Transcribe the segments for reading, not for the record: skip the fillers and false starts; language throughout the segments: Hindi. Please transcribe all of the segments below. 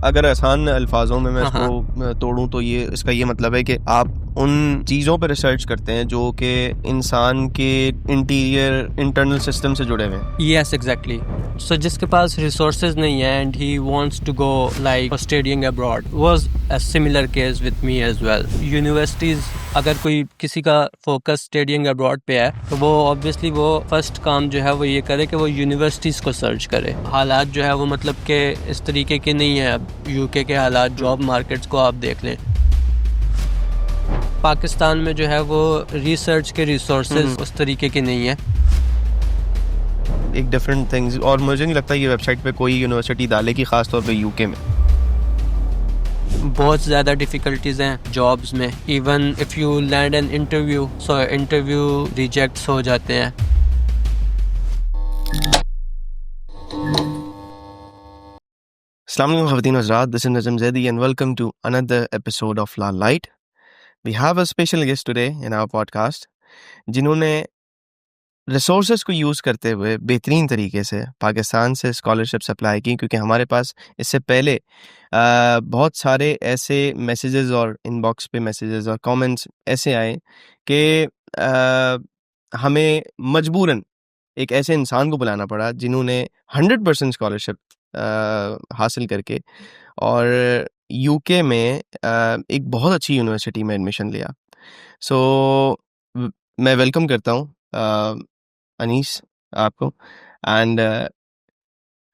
अगर आसान अल्फाजों में मैं हाँ हाँ इसको तोड़ूं तो ये इसका ये मतलब है कि आप उन चीज़ों पर रिसर्च करते हैं जो कि इंसान के इंटरनल सिस्टम से जुड़े हुए हैं। Yes exactly. सो जिसके पास रिसोर्सेज नहीं है and he wants to go like studying abroad was a similar case with me as well. Universities अगर कोई किसी का फोकस स्टडीइंग अब्रॉड पे है तो वो ऑब्वियसली वो फर्स्ट काम जो है वो ये करे कि वो यूनिवर्सिटीज़ को सर्च करे। हालात जो है वो मतलब कि इस तरीके के नहीं है। अब यूके के हालात, जॉब मार्केट्स को आप देख लें। पाकिस्तान में जो है वो रिसर्च के रिसोर्सेज उस तरीके के नहीं है। एक डिफरेंट थिंग्स, और मुझे नहीं लगता ये वेबसाइट पे कोई यूनिवर्सिटी डालेगी, खास तौर पे यूके में। बहुत ज़्यादा डिफ़िकल्टीज़ हैं जॉब्स में। Even if you land an interview, so interview rejects हो जाते हैं। अस्सलाम वालेकुम ख़वातीन हज़रात, दिस इज़ नज़म Zaidi and welcome to another episode of La Light. We have a special guest today in our podcast जिन्होंने रिसोर्सेज को यूज़ करते हुए बेहतरीन तरीके से पाकिस्तान से स्कॉलरशिप्स अप्लाई की, क्योंकि हमारे पास इससे पहले बहुत सारे ऐसे मैसेजेस और इनबॉक्स पे मैसेजेस और कमेंट्स ऐसे आए कि हमें मजबूरन एक ऐसे इंसान को बुलाना पड़ा जिन्होंने 100% स्कॉलरशिप हासिल करके और यूके में एक बहुत अच्छी यूनिवर्सिटी में एडमिशन लिया। सो मैं वेलकम करता हूँ अनीस आपको, and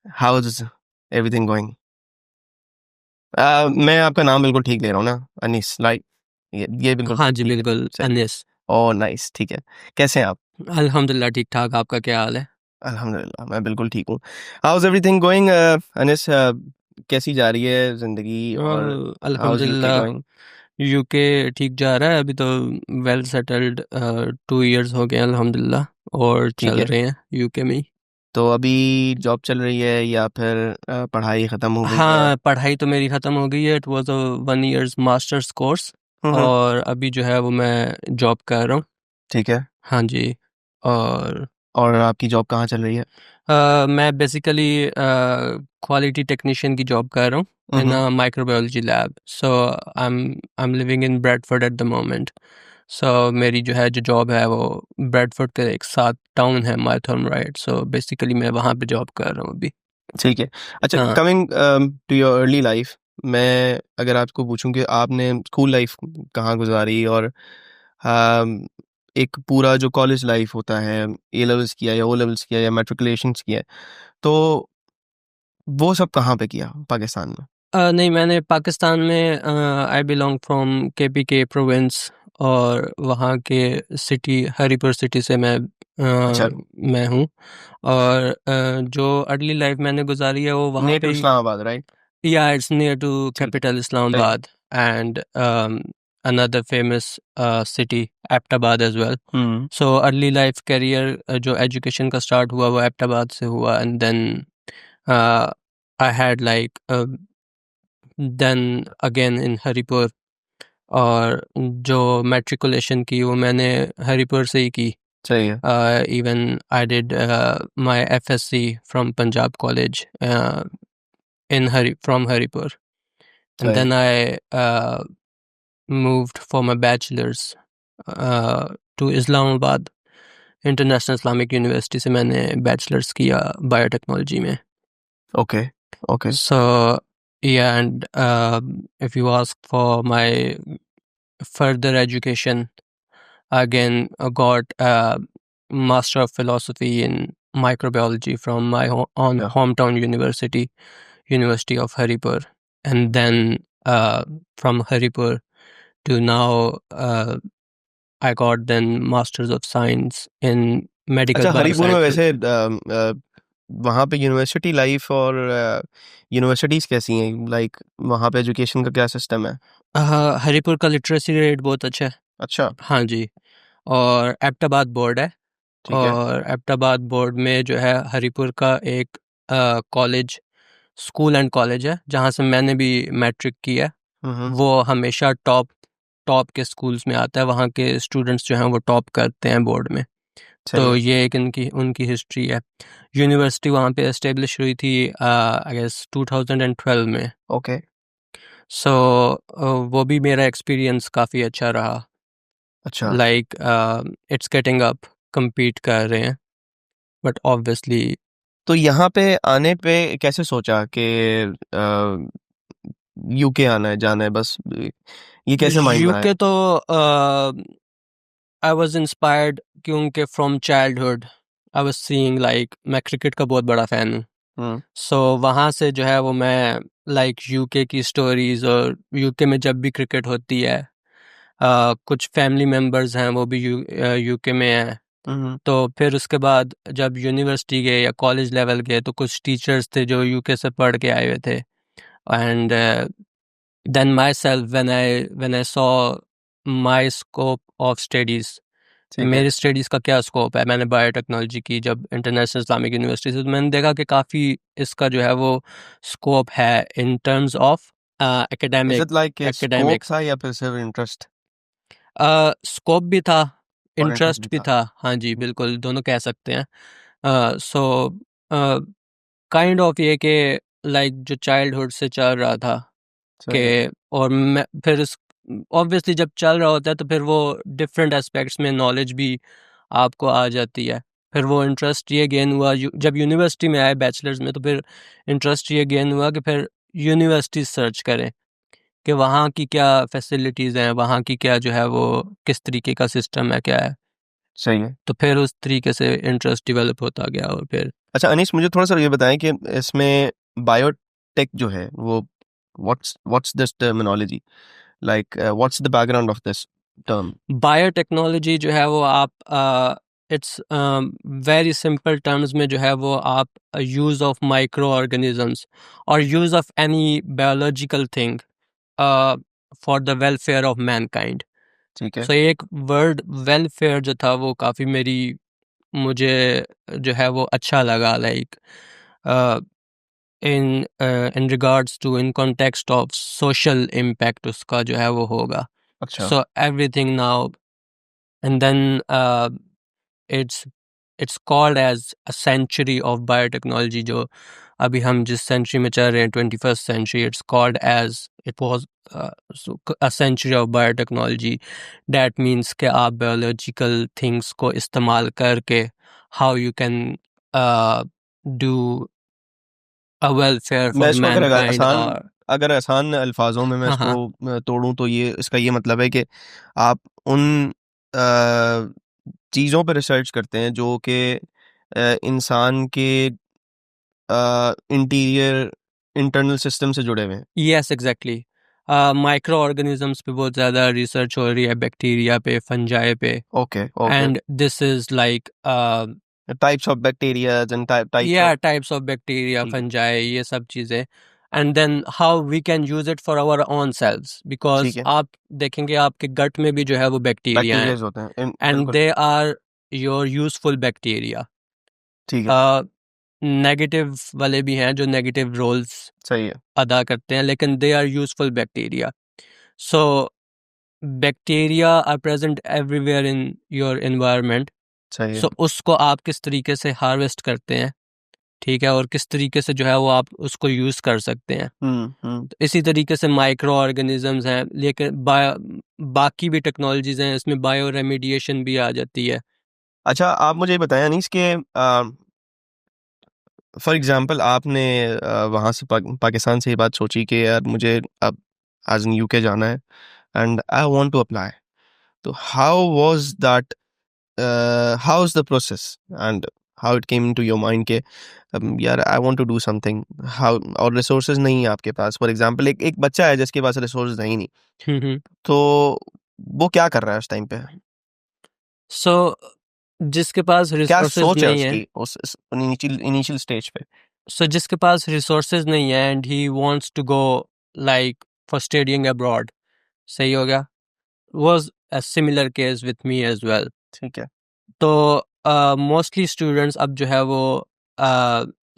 how is everything going. मैं आपका नाम बिल्कुल ठीक ले रहा हूँ ना, अनीस, लाइक ये बिल्कुल हाँ जी ठीक है, बिल्कुल, सही। अनिस। ओह नाइस, ठीक है। कैसे हैं आप? अल्हम्दुलिल्लाह ठीक ठाक। आपका क्या हाल है? अल्हम्दुलिल्लाह मैं बिल्कुल ठीक हूँ। How is everything going Anees? कैसी जा रही है जिंदगी, और हाउ इज यूके अल्हम्दुलिल्लाह गोइंग? यूके ठीक जा रहा है अभी तो। वेल सेटल्ड 2 इयर्स हो गए अल्हम्दुलिल्लाह, और ठीक चल है, रहे हैं यूके में ही। तो अभी जॉब चल रही है या फिर पढ़ाई ख़त्म हो गई है? हाँ, पढ़ाई तो मेरी ख़त्म हो गई है। It was a 1 years masters course, hmm, और अभी जो है वो मैं जॉब कर रहा हूँ। ठीक है। हाँ जी। और और आपकी जॉब कहाँ चल रही है? मैं बेसिकली क्वालिटी टेक्नीशियन की जॉब कर रहा हूँ in hmm, uh microbiology lab. So I am living in Bradford at the moment. So मेरी जो जॉब है वो ब्रेडफोर्ड के एक साथ टाउन है, मायथॉन राइट। सो बेसिकली मैं वहाँ पे जॉब कर रहा हूँ अभी। ठीक है। अच्छा, हाँ। Coming to your early life, मैं अगर आपको पूछूं कि आपने स्कूल लाइफ कहाँ गुजारी, और एक पूरा जो कॉलेज लाइफ होता है, ए लेवल्स किया या ओ लेवल्स किया या मैट्रिकुलेशंस किया, तो वो सब कहाँ पे किया पाकिस्तान में? नहीं, मैंने पाकिस्तान में आई बिलोंग फ्रॉम के प्रोविंस, और वहाँ के सिटी हरीपुर सिटी से अच्छा, मैं हूँ। और जो अर्ली लाइफ मैंने गुजारी है वो वहाँ नियर पे टू ही। इस्लामाबाद, राइट? या इट्स नियर टू ठीक है, कैपिटल सही। Islamabad and another famous city Abbottabad as well. Hmm, so early life career जो एजुकेशन का स्टार्ट हुआ वो एबटाबाद से हुआ, and then I had like then again in Haripur. और जो मैट्रिकुलेशन की वो मैंने हरीपुर से ही की। सही है। Even I did my FSc from Punjab college in from Haripur, and सही। Then I moved for my bachelor's to Islamabad International Islamic University से मैंने बैचलर्स किया बायोटेक्नोलॉजी में। Okay, okay. So yeah, and if you ask for my further education, again I got a Master of Philosophy in microbiology from my Yeah. hometown university, University of Haripur, and then from Haripur to now I got then Masters of Science in Medical अच्छा, हरीपुर में Biosciences. वैसे वहाँ पे यूनिवर्सिटी लाइफ और यूनिवर्सिटीज़ कैसी हैं? लाइक वहाँ पे एजुकेशन का क्या सिस्टम है? हरीपुर का लिटरेसी रेट बहुत अच्छा है। अच्छा, हाँ जी। और एबटाबाद बोर्ड है, ठीक है। और एबटाबाद बोर्ड में जो है हरीपुर का एक कॉलेज, स्कूल एंड कॉलेज है जहाँ से मैंने भी मैट्रिक किया है। हम्म, वो हमेशा टॉप टॉप के स्कूल्स में आता है। वहाँ के स्टूडेंट्स जो हैं वो टॉप करते हैं बोर्ड में। सही तो है। ये एक इनकी उनकी हिस्ट्री है। यूनिवर्सिटी वहाँ पे एस्टेब्लिश हुई थी आई गेस 2012 में। ओके। सो वो भी मेरा एक्सपीरियंस काफ़ी अच्छा रहा। अच्छा, like it's getting up, compete कर रहे हैं, बट ऑब्वियसली तो यहाँ पे आने पे कैसे सोचा कि यूके आना है, जाना है, बस ये कैसे माइंड में आया? यूके तो आई वाज इंस्पायर्ड क्योंकि from childhood I was seeing like मैं क्रिकेट का बहुत बड़ा फ़ैन हूँ। हम्म। सो वहाँ से जो है वो मैं लाइक यूके की स्टोरीज़, और यूके में जब भी क्रिकेट होती है कुछ फैमिली मेम्बर्स हैं वो भी यूके में हैं। हम्म। तो फिर उसके बाद जब यूनिवर्सिटी गए या कॉलेज लेवल गए तो कुछ टीचर्स थे जो यूके से पढ़ के आए हुए थे। And then myself when I saw my scope of studies, ठीक है। मेरी स्टडीज़ का क्या स्कोप है। मैंने बायोटेक्नोलॉजी की जब इंटरनेशनल इस्लामिक यूनिवर्सिटी से, तो मैंने देखा कि काफ़ी इसका जो है वो स्कोप है in terms of is academic it like scope academics. था या फिर सिर्फ इंटरेस्ट स्कोप भी था, और इंटरेस्ट इंटरेस्ट भी भी था? था। हाँ जी, बिल्कुल दोनों कह सकते हैं। सो काइंड ऑफ ये कि लाइक जो चाइल्डहुड से चल रहा था कि, सही है। और मैं फिर इस ऑब्वियसली जब चल रहा होता है तो फिर वो डिफरेंट एस्पेक्ट्स में नॉलेज भी आपको आ जाती है। फिर वो इंटरेस्ट ये गेन हुआ जब यूनिवर्सिटी में आए बैचलर्स में, तो फिर इंटरेस्ट ये गेन हुआ कि फिर यूनिवर्सिटी सर्च करें कि वहाँ की क्या फैसिलिटीज़ हैं, वहाँ की क्या जो है वो किस तरीके का सिस्टम है, क्या है। सही है। तो फिर उस तरीके से इंटरेस्ट डेवलप होता गया। और फिर अच्छा अनीश, मुझे थोड़ा सा ये बताएं कि इसमें बायोटेक जो है वो what's this terminology, like what's the background of this term? Biotechnology जो है वो आप इट्स वेरी सिंपल टर्म्स में जो है वो आप यूज़ ऑफ माइक्रो ऑर्गेनिजम्स और use of any biological thing for the welfare of Mankind. ठीक है। सो एक वर्ड वेलफेयर जो था वो काफ़ी मुझे जो है वो अच्छा लगा, like in regards to in context of social impact उसका जो है वो होगा। अच्छा। So everything now and then it's it's called as a century of biotechnology. जो अभी हम जिस सेंचुरी में चल रहे हैं 21st century, it's called as it was a century of biotechnology. That means कि आप बायोलॉजिकल थिंग्स को इस्तेमाल करके how you can do a welfare मैं फॉर इसको मैनकाइंड। और अगर आसान अल्फाजों में मैं हाँ इसको हाँ, तोड़ूं तो ये इसका ये मतलब है कि आप उन चीज़ों पर रिसर्च करते हैं जो कि इंसान के इंटीरियर इंटरनल सिस्टम से जुड़े हुए हैं। Yes exactly. माइक्रो ऑर्गेनिजम्स पे बहुत ज़्यादा रिसर्च हो रही है, बैक्टीरिया पे, फंजाई पे। Okay okay. And this is like types of bacteria and types of. या टाइप्स ऑफ बैक्टीरिया, ठीक है। फंजाई, ये सब चीज़ें। And then how we can use it for our own selves, because ठीक है। आप देखेंगे आपके गट में भी जो है वो बैक्टीरिया हैं, बैक्टीरियाज होते हैं एंड बिल्कुल। They are your useful bacteria. ठीक है। नेगेटिव वाले भी हैं जो नेगेटिव रोल्स सही है। अदा करते हैं, लेकिन they are useful bacteria. So bacteria are present everywhere in your environment. सही है। सो उसको आप किस तरीके से हार्वेस्ट करते हैं, ठीक है, और किस तरीके से जो है वो आप उसको यूज़ कर सकते हैं। हम्म। तो इसी तरीके से माइक्रो ऑर्गेनिजम्स हैं, लेकिन बाकी भी टेक्नोलॉजीज हैं, इसमें बायो रेमिडिएशन भी आ जाती है। अच्छा आप मुझे ये बताया नहीं इसके, फॉर एग्जांपल आपने वहाँ से पाकिस्तान से ये बात सोची कि यार मुझे अब आज यूके जाना है and I want to apply, तो how was that, how is the process and how it came into your mind के यार I want to do something, how, और रिसोर्सेज नहीं है आपके पास, फॉर एग्जांपल एक बच्चा है जिसके पास रिसोर्सेज है ही नहीं, हम्म। तो वो क्या कर रहा है उस टाइम पे? सो जिसके पास क्या रिसोर्सेज सोच है नहीं है, उसकी उस इनिशियल स्टेज पे? सो जिसके पास रिसोर्सेज नहीं है and he wants to go like for studying abroad, सही हो गया, was a similar case with me as well. ठीक है। तो मोस्टली स्टूडेंट्स अब जो है वो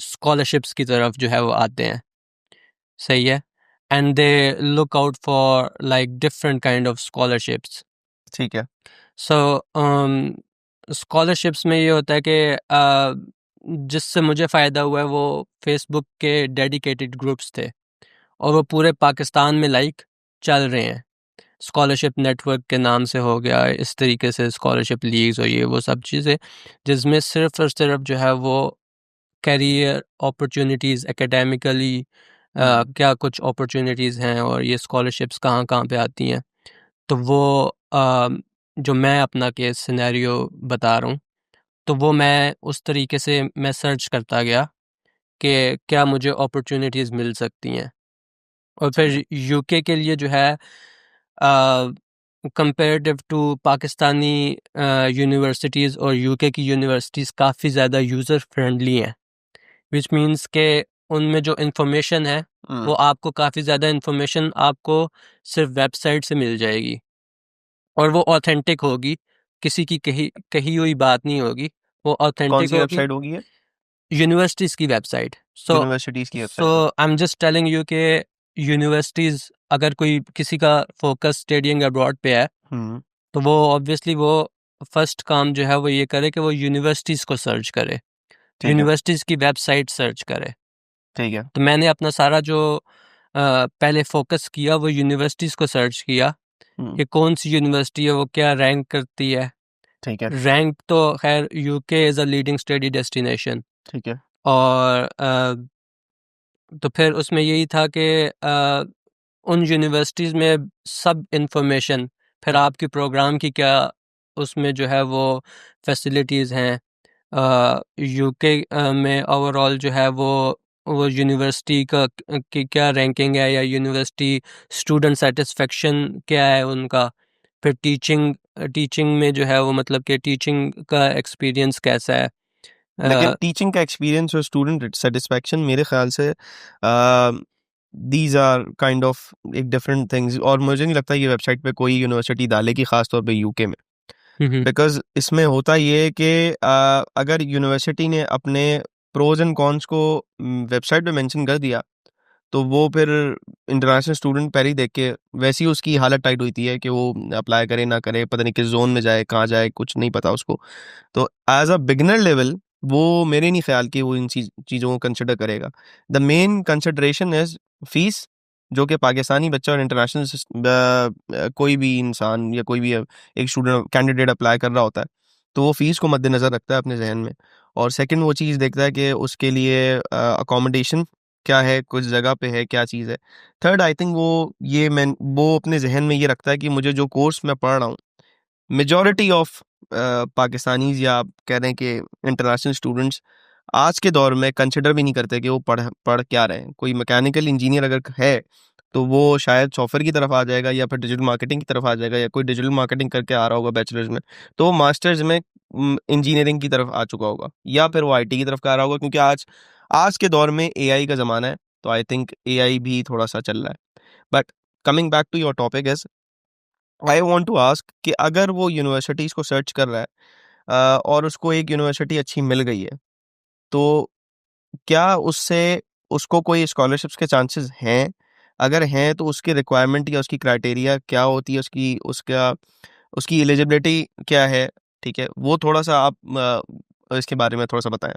स्कॉलरशिप्स की तरफ जो है वो आते हैं, सही है, and they look out for like different kind of scholarships. ठीक है। सो स्कॉलरशिप्स में ये होता है कि जिससे मुझे फ़ायदा हुआ है वो फेसबुक के डेडिकेटेड ग्रुप्स थे और वो पूरे पाकिस्तान में लाइक चल रहे हैं। स्कॉलरशिप नेटवर्क के नाम से हो गया, इस तरीके से स्कॉलरशिप लीग्स और ये वो सब चीज़ें, जिसमें सिर्फ़ और सिर्फ जो है वो करियर अपॉर्चुनिटीज़ एकेडमिकली क्या कुछ अपॉर्चुनिटीज़ हैं और ये स्कॉलरशिप्स कहाँ-कहाँ पे आती हैं। तो वो जो मैं अपना केस सिनेरियो बता रहा हूँ, तो वो मैं उस तरीके से मैं सर्च करता गया कि क्या मुझे अपॉर्चुनिटीज़ मिल सकती हैं। और सही है। फिर यूके के लिए जो है कंपैरेटिव टू पाकिस्तानी यूनिवर्सिटीज़ और यूके की यूनिवर्सिटीज़ काफ़ी ज़्यादा यूज़र फ्रेंडली हैं, व्हिच मीन्स के उनमें जो इन्फॉर्मेशन है वो आपको काफ़ी ज़्यादा इन्फॉर्मेशन आपको सिर्फ वेबसाइट से मिल जाएगी और वो ऑथेंटिक होगी, किसी की कही कही हुई बात नहीं होगी, वो कौन ऑथेंटिक सी होगी। वेबसाइट होगी ये? यूनिवर्सिटीज़ की वेबसाइट। सो यूनिवर्सिटीज की सो वेबसाइट होगी। I am just telling you कि यूनिवर्सिटीज़ अगर कोई किसी का फोकस स्टडीइंग अब्रॉड पे है, हम्म। तो वो ऑब्वियसली वो फर्स्ट काम जो है वो ये करे कि वो यूनिवर्सिटीज़ को सर्च करे, ठीक है। यूनिवर्सिटीज़ की वेबसाइट सर्च करे। ठीक है। तो मैंने अपना सारा जो पहले फोकस किया वो यूनिवर्सिटीज़ को सर्च किया हम्म। कि कौन सी यूनिवर्सिटी है, वो क्या रैंक करती है। ठीक है। रैंक तो खैर UK is a leading study destination. ठीक है। और तो फिर उसमें यही था कि उन यूनिवर्सिटीज़ में सब इंफॉर्मेशन, फिर आपके प्रोग्राम की क्या उसमें जो है वो फैसिलिटीज़ हैं, यूके में ओवरऑल जो है वो यूनिवर्सिटी का की क्या रैंकिंग है या यूनिवर्सिटी स्टूडेंट सेटिस्फेक्शन क्या है उनका, फिर टीचिंग टीचिंग में जो है वो मतलब कि टीचिंग का एक्सपीरियंस कैसा है। लेकिन टीचिंग का एक्सपीरियंस और स्टूडेंट सेटिस्फैक्शन मेरे ख्याल से दीज आर काइंड ऑफ एक डिफरेंट थिंग्स, और मुझे नहीं लगता ये वेबसाइट पे कोई यूनिवर्सिटी डालेगी, खास तौर पे यूके में। हम्म बिकॉज इसमें होता ये है कि अगर यूनिवर्सिटी ने अपने प्रोज एंड कॉन्स को वेबसाइट पे मेंशन कर दिया, तो वो फिर इंटरनेशनल स्टूडेंट पहले ही देख के वैसी उसकी हालत टाइट होती है कि वो अप्लाई करे ना करे, पता नहीं किस जोन में जाए, कहाँ जाए, कुछ नहीं पता उसको। तो एज अ बिगनर लेवल वो मेरे नहीं ख्याल कि वो इन चीज़ों को कंसिडर करेगा। The main consideration is fees, जो कि पाकिस्तानी बच्चा और इंटरनेशनल कोई भी इंसान या कोई भी एक स्टूडेंट कैंडिडेट अप्लाई कर रहा होता है, तो वो फीस को मद्देनज़र रखता है अपने जहन में। और सेकंड वो चीज़ देखता है कि उसके लिए अकोमोडेशन क्या है, कुछ जगह पे है, क्या चीज़ है। थर्ड आई थिंक वो अपने जहन में ये रखता है कि मुझे जो कोर्स मैं पढ़ रहा हूँ, मेजॉरिटी ऑफ पाकिस्तानीज या आप कह रहे हैं कि इंटरनेशनल स्टूडेंट्स आज के दौर में कंसिडर भी नहीं करते कि वो पढ़ पढ़ क्या रहे हैं। कोई मैकेनिकल इंजीनियर अगर है तो वो शायद सॉफ्टवेयर की तरफ आ जाएगा, या फिर डिजिटल मार्केटिंग की तरफ आ जाएगा, या कोई डिजिटल मार्केटिंग करके आ रहा होगा बैचलर्स में, तो वो मास्टर्स में इंजीनियरिंग की तरफ आ चुका होगा, या फिर वो आईटी की तरफ का आ रहा होगा, क्योंकि आज आज के दौर में एआई का ज़माना है। तो आई थिंक एआई भी थोड़ा सा चल रहा है। But coming back to your topic is, I want to ask कि अगर वो यूनिवर्सिटीज़ को सर्च कर रहा है और उसको एक यूनिवर्सिटी अच्छी मिल गई है, तो क्या उससे उसको कोई स्कॉलरशिप्स के चांसेस हैं? अगर हैं तो उसकी रिक्वायरमेंट या उसकी क्राइटेरिया क्या होती है, उसकी एलिजिबिलिटी क्या है? ठीक है, वो थोड़ा-सा आप इसके बारे में थोड़ा-सा बताएँ।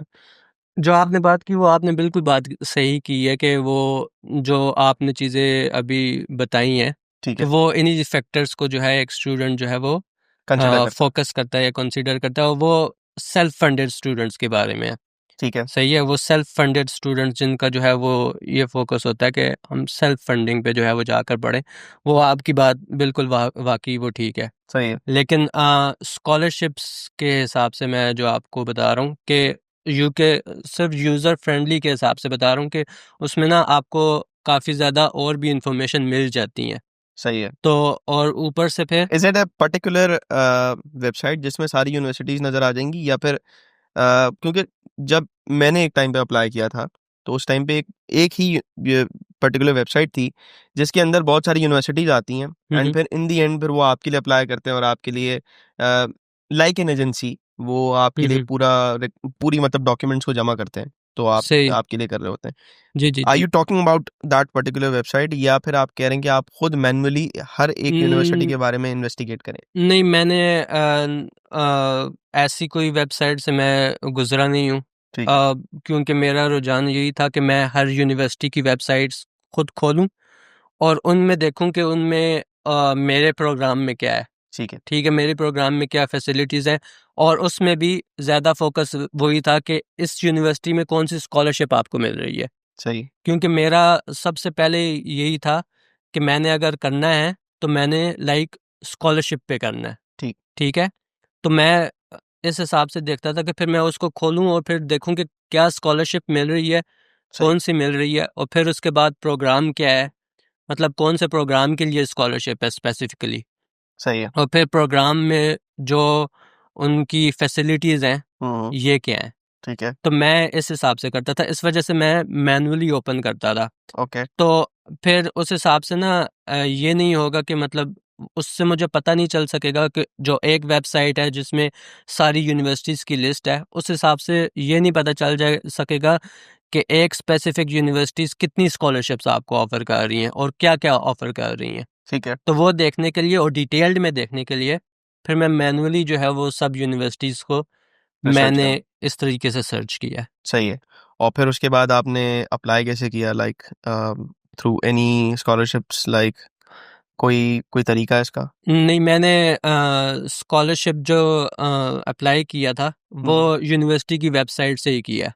जो आपने बात की वो आपने बिल्कुल बात सही की है कि वो जो आपने चीज़ें अभी बताई हैं ठीक कि है, वो इन्हीं फैक्टर्स को जो है एक स्टूडेंट जो है वो कंसिडर करता है। फोकस करता है या कंसीडर करता है, और वो सेल्फ फंडेड स्टूडेंट्स के बारे में है। ठीक है, सही है, वो सेल्फ फंडेड स्टूडेंट्स जिनका जो है वो ये फोकस होता है कि हम सेल्फ फंडिंग पे जो है वो जाकर पढ़ें, वो आपकी बात बिल्कुल वाकई वो ठीक है। सही है। लेकिन स्कॉलरशिप्स के हिसाब से मैं जो आपको बता रहा हूँ कि यूके सिर्फ यूज़र फ्रेंडली के हिसाब से बता रहा हूँ कि उसमें ना आपको काफ़ी ज़्यादा और भी इंफॉर्मेशन मिल जाती हैं। सही है। तो और ऊपर से फिर is it a particular website जिसमें सारी यूनिवर्सिटीज़ नज़र आ जाएँगी, या फिर क्योंकि जब मैंने एक टाइम पे अप्लाई किया था, तो उस टाइम पे एक एक ही ये पर्टिकुलर वेबसाइट थी, जिसके अंदर बहुत सारी यूनिवर्सिटीज़ आती हैं, हुँ, एंड हुँ। फिर इन द एंड फिर वो आपके लिए अप्लाई करते हैं और आपके लिए लाइक एन एजेंसी वो हुँ, आपके लिए हुँ। पूरी मतलब डॉक्यूमेंट्स को जमा करते हैं। तो आप सही। आपके लिए कर रहे होते हैं। जी जी आर जी। You talking about that particular website, या फिर आप कह रहे हैं कि आप खुद मैन्युअली हर एक यूनिवर्सिटी न- के बारे में इन्वेस्टिगेट करें? नहीं, मैंने ऐसी कोई वेबसाइट से मैं गुजरा नहीं हूँ, ठीक है। क्योंकि मेरा रुझान यही था कि मैं हर यूनिवर्सिटी की वेबसाइट्स खुद खोलूँ और उनमें देखूँ कि उनमें मेरे प्रोग्राम में क्या है। ठीक है। ठीक है, मेरे प्रोग्राम में क्या फैसिलिटीज़ हैं, और उसमें भी ज़्यादा फोकस वही था कि इस यूनिवर्सिटी में कौन सी स्कॉलरशिप आपको मिल रही है। सही। क्योंकि मेरा सबसे पहले यही था कि मैंने अगर करना है तो मैंने लाइक स्कॉलरशिप पे करना है। ठीक। ठीक है, तो मैं इस हिसाब से देखता था कि फिर मैं उसको खोलूँ और फिर देखूँ कि क्या स्कॉलरशिप मिल रही है, सही। कौन सी मिल रही है, और फिर उसके बाद प्रोग्राम क्या है, मतलब कौन से प्रोग्राम के लिए स्कॉलरशिप है स्पेसिफिकली, सही है। और फिर प्रोग्राम में जो उनकी फैसिलिटीज़ हैं हम्म। ये क्या हैं। ठीक है। तो मैं इस हिसाब से करता था, इस वजह से मैं मैनुअली ओपन करता था। ओके। तो फिर उस हिसाब से ना ये नहीं होगा कि मतलब उससे मुझे पता नहीं चल सकेगा कि जो एक वेबसाइट है जिसमें सारी यूनिवर्सिटीज़ की लिस्ट है, उस हिसाब से ये नहीं पता चल जा सकेगा कि एक स्पेसिफिक यूनिवर्सिटीज़ कितनी स्कॉलरशिप्स आपको ऑफ़र कर रही हैं और क्या-क्या ऑफ़र कर रही हैं। ठीक है। तो वो देखने के लिए और डिटेल्ड में देखने के लिए फिर मैं मैनुअली जो है वो सब यूनिवर्सिटीज़ को रिसर्च मैंने करो। इस तरीके से सर्च किया है। सही है। और फिर उसके बाद आपने अप्लाई कैसे किया, like through any scholarships, like कोई कोई तरीका है इसका? नहीं, मैंने स्कॉलरशिप जो अप्लाई किया था वो यूनिवर्सिटी की वेबसाइट से ही किया।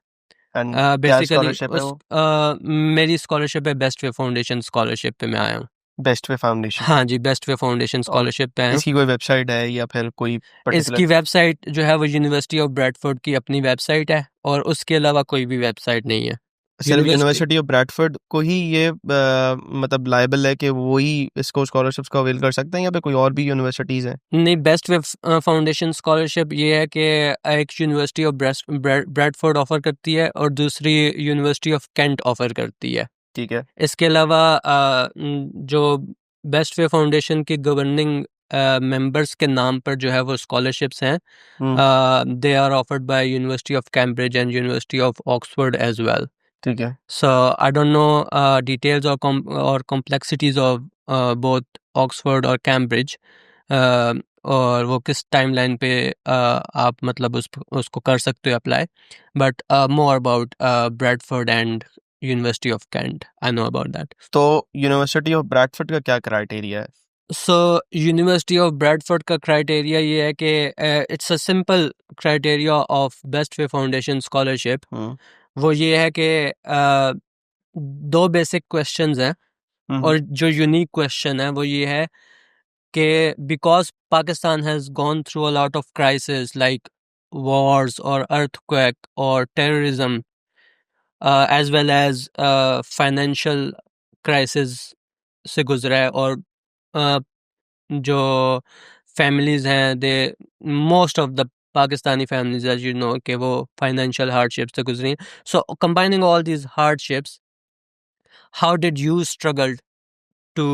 एंड क्या बेसिकली स्कॉलरशिप है उस वो? मेरी स्कॉलरशिप है बेस्ट वे फाउंडेशन स्कॉलरशिप पे मैं आया हूँ। Best Way foundation. हाँ जी, बेस्ट वे फाउंडेशन और स्कॉलरशिप पे आया हूँ। इसकी कोई वेबसाइट है या फिर कोई पर्टिकुलर? इसकी वेबसाइट जो है वो यूनिवर्सिटी ऑफ ब्रैडफोर्ड की अपनी वेबसाइट है और उसके अलावा कोई भी वेबसाइट नहीं है। सिर्फ यूनिवर्सिटी यूनिवर्सिटी ऑफ ब्रैडफोर्ड को ही ये मतलब लायबल है कि वो ही इसको स्कॉलरशिप्स को अवेल कर सकते हैं, या फिर कोई और भी यूनिवर्सिटीज़ हैं? नहीं, बेस्ट वे फाउंडेशन स्कॉलरशिप ये है कि एक यूनिवर्सिटी ऑफ ब्रैडफोर्ड ऑफर करती है और दूसरी यूनिवर्सिटी ऑफ कैंट ऑफर करती है। ठीक है। इसके अलावा जो बेस्ट वे फाउंडेशन की गवर्निंग मेंबर्स के नाम पर जो है वो स्कॉलरशिप्स हैं, hmm. They are offered by University of Cambridge and University of Oxford as well. ठीक है। So I don't know details or complexities of both Oxford और Cambridge, और वो किस टाइमलाइन पे आप मतलब उसको कर सकते हो apply, but more about Bradford and University of Kent I know about that. तो यूनिवर्सिटी ऑफ ब्रैडफोर्ड का क्या क्राइटेरिया है? सो यूनिवर्सिटी ऑफ ब्रैडफोर्ड का क्राइटेरिया ये है कि it's a simple criteria of Best Way Foundation scholarship. Hmm. वो ये है कि दो बेसिक क्वेश्चंस हैं, हम्म। और जो यूनिक क्वेश्चन है वो ये है कि because Pakistan has gone through a lot of crisis like wars और अर्थक्वेक और terrorism, as well as financial crisis से गुजरा है, और uh, जो फैमिलीज हैं they most of the Pakistani families as you know कि वो फाइनेंशियल हार्डशिप्स से गुजरी हैं. So combining all these hardships, how did you struggle to,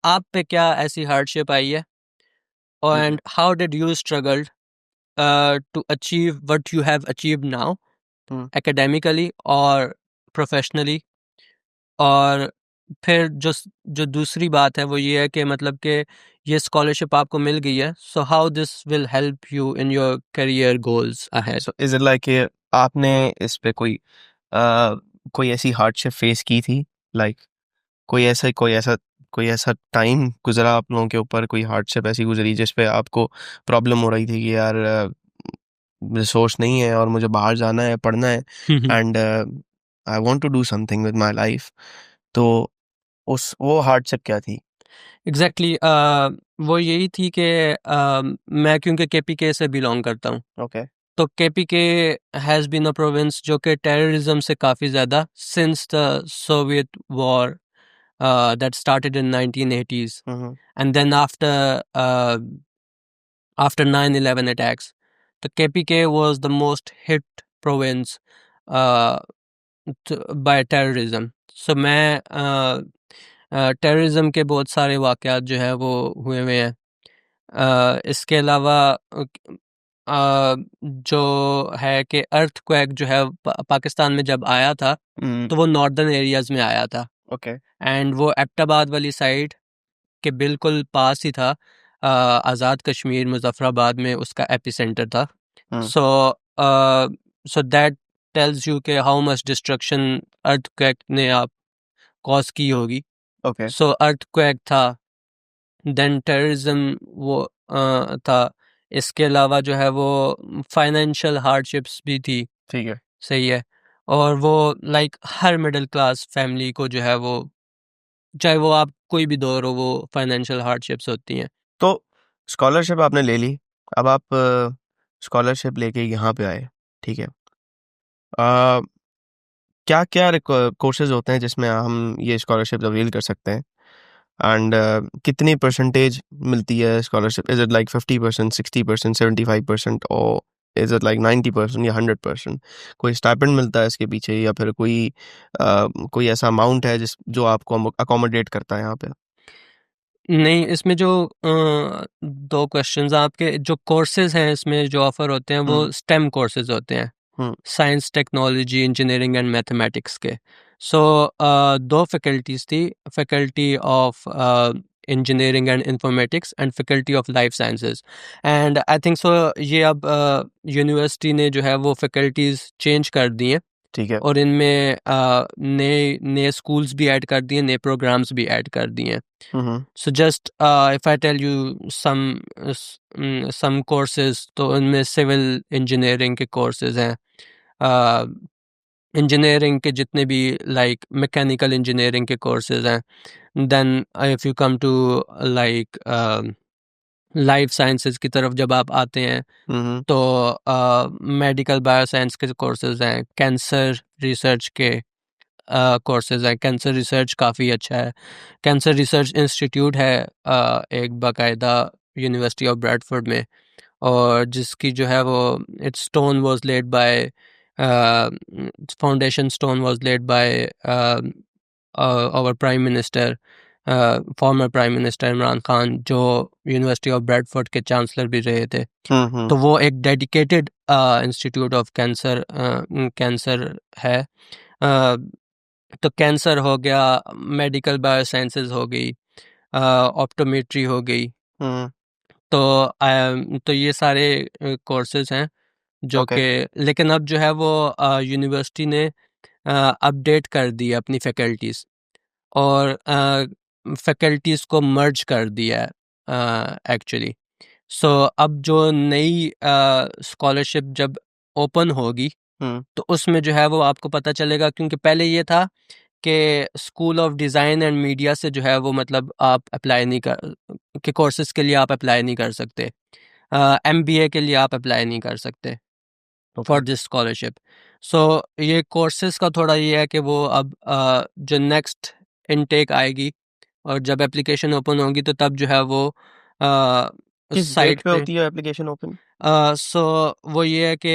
आप पे क्या ऐसी हार्डशिप आई है, ठीक है। And how did you struggle to achieve what you have achieved now hmm. Academically और प्रोफेशनली. और फिर जो दूसरी बात है वो ये है कि मतलब कि ये स्कॉलरशिप आपको मिल गई है, so how this will help you in your career goals ahead. So is it like आपने इस पे कोई ऐसी हार्डशिप फेस की थी, लाइक कोई ऐसा टाइम गुजरा आप लोगों के ऊपर, कोई हार्डशिप ऐसी गुजरी जिस पे आपको प्रॉब्लम हो रही थी कि यार रिसोर्स नहीं है और मुझे बाहर जाना है, पढ़ना है, and I want to do something with my life, तो उस वो हार्डशिप क्या थी? एग्जैक्टली वो यही थी कि मैं क्योंकि केपीके से बिलोंग करता हूँ, ओके। तो KPK has been a province जो कि टेररिज्म से काफ़ी ज़्यादा since the Soviet war that started in 1980s, hmm. and then after 9/11 attacks, the KPK was the most hit province uh, by terrorism. So मैं टेररिज्म के बहुत सारे वाक़यात जो है वो हुए हुए हैं. इसके अलावा जो है कि अर्थक्वेक जो है पाकिस्तान में जब आया था तो वो नॉर्दर्न एरियाज में आया था ओके एंड वो एबटाबाद वाली साइड के बिल्कुल पास ही था। आज़ाद कश्मीर मुजफ्फराबाद में उसका एपिसेंटर था। सो सो दैट टेल्स यू के हाउ मच डिस्ट्रक्शन अर्थक्वेक ने आप कॉज की होगी। ओके सो अर्थक्वेक था, देन टेररिज्म वो था, इसके अलावा जो है वो फाइनेंशियल हार्डशिप्स भी थी। ठीक है। सही है। और वो लाइक हर मिडिल क्लास फैमिली को जो है वो, चाहे वो आप कोई भी दौर हो, वो फाइनेंशियल हार्डशिप्स होती हैं। तो स्कॉलरशिप आपने ले ली, अब आप स्कॉलरशिप लेके यहाँ पे आए, ठीक है। क्या क्या कोर्सेज होते हैं जिसमें हम ये स्कॉलरशिप अवेल कर सकते हैं, एंड कितनी परसेंटेज मिलती है स्कॉलरशिप? इज इट लाइक 50%, 60%, 75%, और इज इट लाइक 90% या 100%? कोई स्टाइपेंड मिलता है इसके पीछे, या फिर कोई ऐसा अमाउंट है जो आपको अकोमोडेट करता है यहाँ पे? नहीं, इसमें जो 2 क्वेश्चंस आपके जो कोर्सेज़ हैं इसमें जो ऑफ़र होते हैं वो हम्म स्टेम कोर्सेज़ होते हैं। Hmm science, technology, engineering and mathematics के। सो 2 फैकल्टीज़ थी, faculty of engineering and informatics and faculty of life sciences. And I think so ये अब यूनिवर्सिटी ने जो है वो फैकल्टीज़ चेंज कर दी हैं ठीक है। और इनमें नए नए स्कूल्स भी ऐड कर दिए, नए प्रोग्राम्स भी ऐड कर दिए हैं। हम्म So just if I tell you some courses, तो उनमें सिविल इंजीनियरिंग के कोर्सेज हैं, इंजीनियरिंग के जितने भी लाइक मैकेनिकल इंजीनियरिंग के कोर्सेज हैं। Then if you come to like life sciences की तरफ जब आप आते हैं हम्म तो मेडिकल बायोसाइंस के कोर्सेज हैं, कैंसर रिसर्च के कोर्सेज हैं। कैंसर रिसर्च काफ़ी अच्छा है। कैंसर रिसर्च इंस्टीट्यूट है एक बाकायदा यूनिवर्सिटी ऑफ ब्रैडफोर्ड में, और जिसकी जो है वो it's stone was laid by foundation stone was laid by our prime minister, former prime minister Imran Khan, जो यूनिवर्सिटी ऑफ ब्रैडफोर्ड के चांसलर भी रहे थे। हम्म तो वो एक डेडिकेटेड इंस्टीट्यूट ऑफ कैंसर है। अ, तो कैंसर हो गया, मेडिकल बायोसाइंसेज हो गई, ऑप्टोमेट्री हो गई। हम्म तो ये सारे कोर्सेज हैं जो ओके। कि, लेकिन अब जो है वो यूनिवर्सिटी ने अपडेट कर दी है अपनी फैकल्टीज़, और फैकल्टीज़ को मर्ज कर दिया है एक्चुअली। सो अब जो नई स्कॉलरशिप जब ओपन होगी हम्म तो उसमें जो है वो आपको पता चलेगा, क्योंकि पहले ये था कि school of design and media से जो है वो मतलब आप अप्लाई नहीं कर के कोर्सेज़ के लिए आप अप्लाई नहीं कर सकते, एमबीए के लिए आप अप्लाई नहीं कर सकते okay. For this scholarship. So ये कोर्सेज़ का थोड़ा ये है कि वो अब जो नेक्स्ट इनटेक आएगी और जब एप्लीकेशन ओपन होगी तो तब जो है वो उस किस डेट साइट पे पे, होती है एप्लीकेशन ओपन? सो वो ये है कि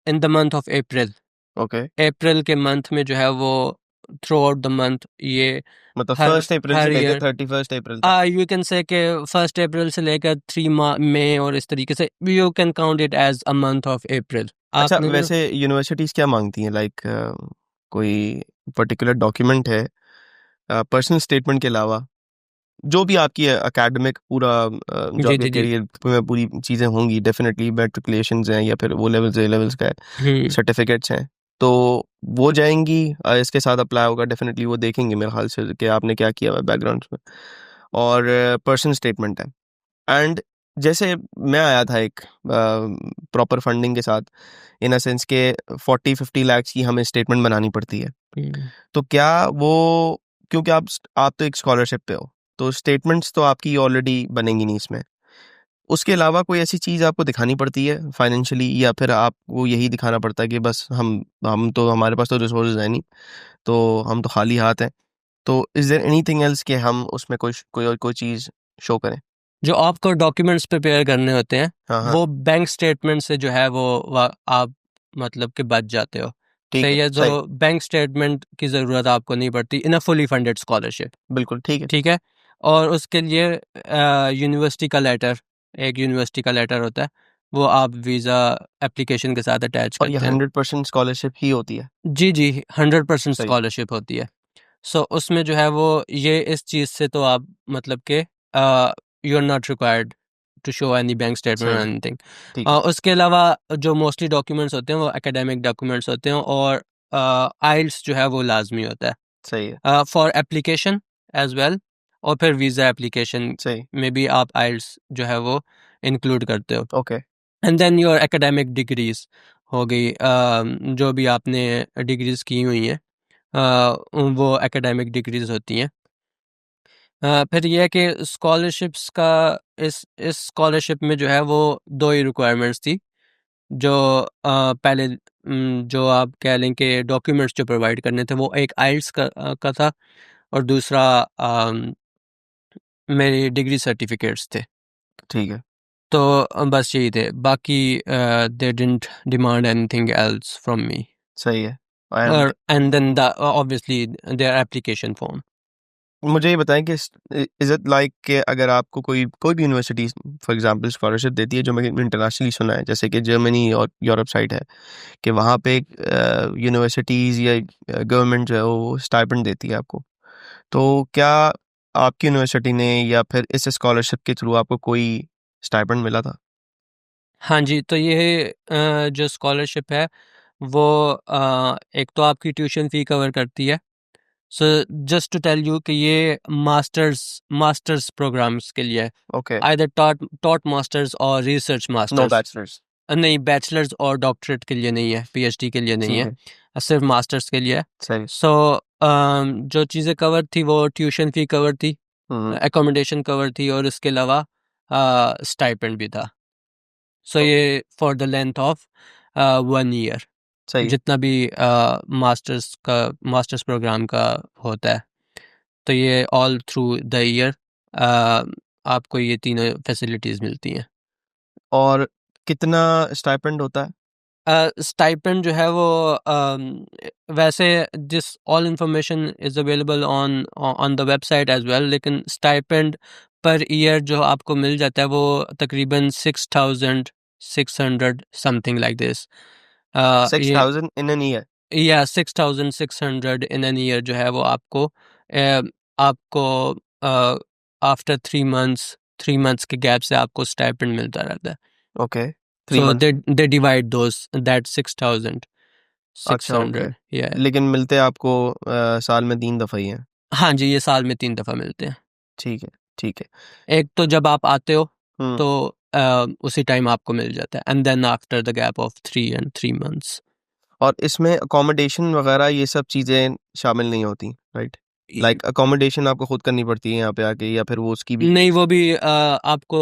in the month of April, okay, April के मंथ में जो है वो थ्रू आउट द मंथ ये मतलब हर 1 अप्रैल से हर लेकर ईयर 31 अप्रैल तक। यू कैन से कि 1 अप्रैल से लेकर 3 मई, और इस तरीके से you can count it as a month of April. अच्छा, आपने जो वैसे यूनिवर्सिटीज क्या मांगती हैं, लाइक कोई पर्टिकुलर डॉक्यूमेंट है पर्सनल स्टेटमेंट के अलावा, जो भी आपकी एकेडमिक पूरा जो जी आपके जी जी। करियर में पूरी चीज़ें होंगी, डेफिनेटली मैट्रिकुलेशंस हैं या फिर वो लेवल्स ए लेवल्स का हम्म सर्टिफिकेट्स हैं, तो वो जाएंगी, इसके साथ अप्लाई होगा, डेफिनेटली वो देखेंगे मेरे ख्याल से कि आपने क्या किया हुआ है बैकग्राउंड में, और पर्सनल स्टेटमेंट है। एंड जैसे मैं आया था एक प्रॉपर फंडिंग के साथ, इन अ सेंस के 40-50 लाख की हमें स्टेटमेंट बनानी पड़ती है, हम्म। तो क्या वो, क्योंकि आप तो एक स्कॉलरशिप पे हो, तो स्टेटमेंट्स तो आपकी ऑलरेडी बनेंगी नहीं इसमें, उसके अलावा कोई ऐसी चीज़ आपको दिखानी पड़ती है फाइनेंशियली, या फिर आपको यही दिखाना पड़ता है कि बस हम तो, हमारे पास तो रिसोर्सेज है नहीं, तो हम तो खाली हाथ हैं, तो इज देयर एनीथिंग एल्स कि हम उसमें कोई चीज़ शो करें? जो आपको डॉक्यूमेंट्स प्रिपेयर करने होते हैं हाँ हाँ, वो बैंक स्टेटमेंट से जो है वो आप मतलब कि बच जाते हो। ठीक है, सही है, जो सही, बैंक स्टेटमेंट की ज़रूरत आपको नहीं पड़ती इन अ फुली फंडेड स्कॉलरशिप। बिल्कुल ठीक है। ठीक है। और उसके लिए यूनिवर्सिटी का लेटर, एक यूनिवर्सिटी का लेटर होता है, वो आप वीज़ा एप्लीकेशन के साथ अटैच और ये करते हैं 100% स्कॉलरशिप ही होती है? जी 100% सही। स्कॉलरशिप होती है सो उसमें जो है वो ये इस चीज़ से तो आप मतलब कि you are not required to show any bank statement सही। एनीथिंग ठीक है। उसके अलावा जो मोस्टली डॉक्यूमेंट्स होते हैं वो एकेडमिक डॉक्यूमेंट्स होते हैं और आइल्स जो है वो लाजमी होता सही है। है फॉर एप्लीकेशन एज वेल और फिर वीज़ा एप्लीकेशन सही। में भी आप आइल्स जो है वो इंक्लूड करते हो okay. And then your academic degrees हो गई जो भी आपने डिग्रीज की हुई हैं वो एकेडमिक डिग्रीज होती हैं फिर ये है कि स्कॉलरशिप्स का इस स्कॉलरशिप में जो है वो दो ही रिक्वायरमेंट्स थी जो पहले जो आप कह लें कि डॉक्यूमेंट्स जो प्रोवाइड करने थे वो एक आइल्स का था और दूसरा मेरे डिग्री सर्टिफिकेट्स थे ठीक है। तो बस यही थे बाकी they didn't demand anything else from me सही है। और and and then the obviously their application form मुझे ये बताएं कि इज इट लाइक कि अगर आपको कोई भी यूनिवर्सिटी फॉर एग्जांपल स्कॉलरशिप देती है, जो मैंने इंटरनेशनली सुना है जैसे कि जर्मनी और यूरोप साइड है, कि वहाँ पे यूनिवर्सिटीज़ या गवर्नमेंट जो है वो स्टाइपेंड देती है आपको, तो क्या आपकी यूनिवर्सिटी ने या फिर इस स्कॉलरशिप के थ्रू आपको कोई स्टाइपेंड मिला था? हाँ जी तो ये जो स्कॉलरशिप है वो एक तो आपकी ट्यूशन फ़ी कवर करती है। So just to tell you कि ये मास्टर्स प्रोग्राम्स के लिए है। ओके। आइदर टॉट मास्टर्स और रिसर्च नो मास्टर्स। बैचलर्स। नहीं बैचलर्स और डॉक्टरेट के लिए नहीं है, पीएचडी के लिए नहीं ठीक है। है। सिर्फ मास्टर्स के लिए है। सही। सो जो चीज़ें कवर थी वो ट्यूशन फ़ी कवर थी, हम्म। एकोमोडेशन कवर थी और इसके अलावा स्टाइपेंड भी था। So okay. ये for the length of 1 year सही है। जितना भी मास्टर्स प्रोग्राम का होता है तो ये ऑल थ्रू द ईयर आपको ये तीनों फैसिलिटीज़ मिलती हैं और कितना स्टाइपेंड होता है? स्टाइपेंड जो है वो वैसे जिस all information is available on on the website as well लेकिन स्टाइपेंड पर ईयर जो आपको मिल जाता है वो तकरीबन 6,600 समथिंग लाइक दिस सिक्स ये थाउजेंड इन एन ईयर? या 6,600 इन एन ईयर जो है वो आपको आफ्टर 3 मंथ्स के गैप से आपको स्टाइपेंड मिलता रहता है okay. Three so months they divide those that 6,600 अच्छा, ओके। या लेकिन मिलते आपको साल में 3 दफ़ा ही हैं? हाँ जी ये साल में 3 दफ़ा मिलते हैं ठीक है। ठीक है। एक तो जब आप आते हो हुँ। तो उसी टाइम आपको मिल जाता है and then after the gap of 3 months और इसमें अकोमोडेशन वग़ैरह ये सब चीज़ें शामिल नहीं होती, राइट? लाइक अकोमोडेशन आपको खुद करनी पड़ती है यहाँ पे आके, या फिर वो उसकी भी? नहीं वो भी आपको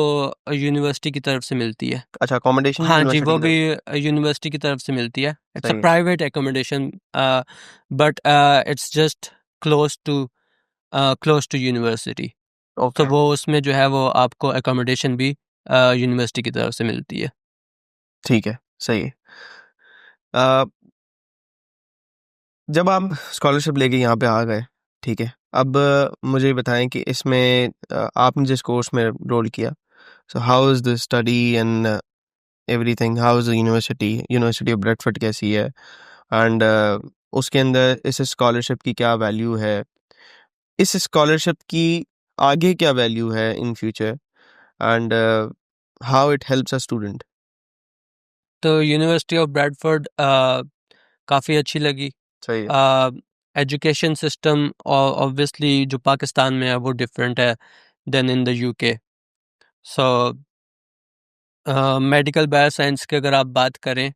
यूनिवर्सिटी की तरफ से मिलती है अच्छा, अकोमोडेशन भी हाँ जी, यूनिवर्सिटी वो की भी तरफ? यूनिवर्सिटी की तरफ से मिलती है। इट्स अ सही है। Private accommodation but it's just close to university. तो ओके। वो उसमें जो है वो आपको एकोमोडेशन भी यूनिवर्सिटी की तरफ से मिलती है। ठीक है। सही है। अ, जब आप स्कॉलरशिप लेके यहाँ पे आ गए, ठीक है? अब मुझे ये बताएँ कि इसमें आपने जिस कोर्स में एनरोल किया, so how is the study and everything? How is the university? University of Bradford कैसी है? एंड उसके अंदर इस स्कॉलरशिप की क्या वैल्यू है? इस स्कॉलरशिप की आगे क्या वैल्यू है in future, and how it helps a student? तो यूनिवर्सिटी ऑफ ब्रैडफोर्ड काफ़ी अच्छी लगी। सही है। एजुकेशन सिस्टम ऑब्वियसली जो पाकिस्तान में है वो डिफरेंट है than in the UK. So medical bioscience की अगर आप बात करें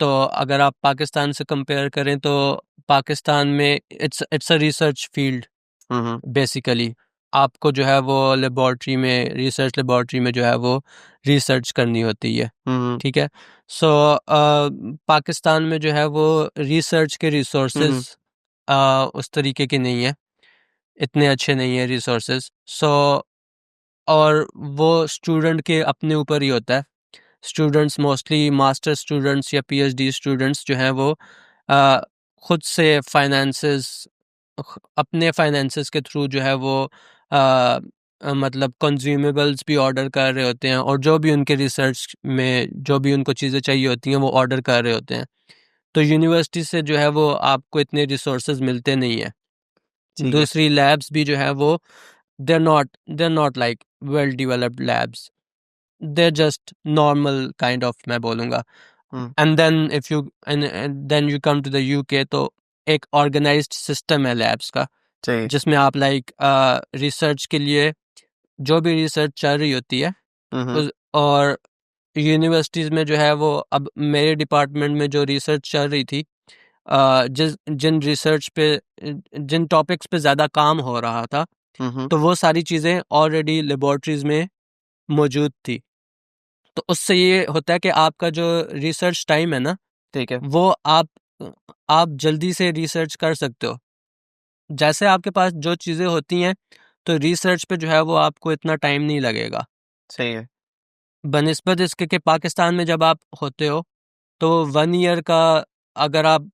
तो अगर आप पाकिस्तान से कंपेयर करें तो पाकिस्तान में it's a research field hmm, hmm. Basically आपको जो है वो लेबॉर्ट्री में रिसर्च लेबॉर्ट्री में जो है वो रिसर्च करनी होती है हुँ, हुँ। ठीक है सो पाकिस्तान में जो है वो रिसर्च के हुँ, रिसोर्सेज हुँ। उस तरीके के नहीं है इतने अच्छे नहीं है रिसोर्सेज सो और वो स्टूडेंट के अपने ऊपर ही होता है स्टूडेंट्स मोस्टली मास्टर स्टूडेंट्स या पीएचडी स्टूडेंट्स जो हैं वो अ, खुद से अपने फाइनेंसेस के थ्रू जो है वो मतलब कंज्यूमेबल्स भी ऑर्डर कर रहे होते हैं, और जो भी उनके रिसर्च में जो भी उनको चीज़ें चाहिए होती हैं वो ऑर्डर कर रहे होते हैं। तो यूनिवर्सिटी से जो है वो आपको इतने रिसोर्सेज मिलते नहीं है। ठीक है। दूसरी लैब्स भी जो है वो they're not like well developed labs, they're just normal kind of, मैं बोलूँगा। and then if you and then you come to the UK, तो एक organized system है labs का, सही। जिसमें आप लाइक रिसर्च के लिए जो भी रिसर्च चल रही होती है और यूनिवर्सिटीज़ में जो है वो, अब मेरे डिपार्टमेंट में जो रिसर्च चल रही थी, जिन रिसर्च पे जिन टॉपिक्स पे ज़्यादा काम हो रहा था, तो वो सारी चीज़ें ऑलरेडी लेबॉर्ट्रीज में मौजूद थी। तो उससे ये होता है कि आपका जो रिसर्च टाइम है ना, ठीक है। वो आप जल्दी से रिसर्च कर सकते हो। जैसे आपके पास जो चीज़ें होती हैं, तो रिसर्च पे जो है वो आपको इतना टाइम नहीं लगेगा। सही है। बनिस्बत इसके कि पाकिस्तान में जब आप होते हो, तो 1 ईयर का अगर आप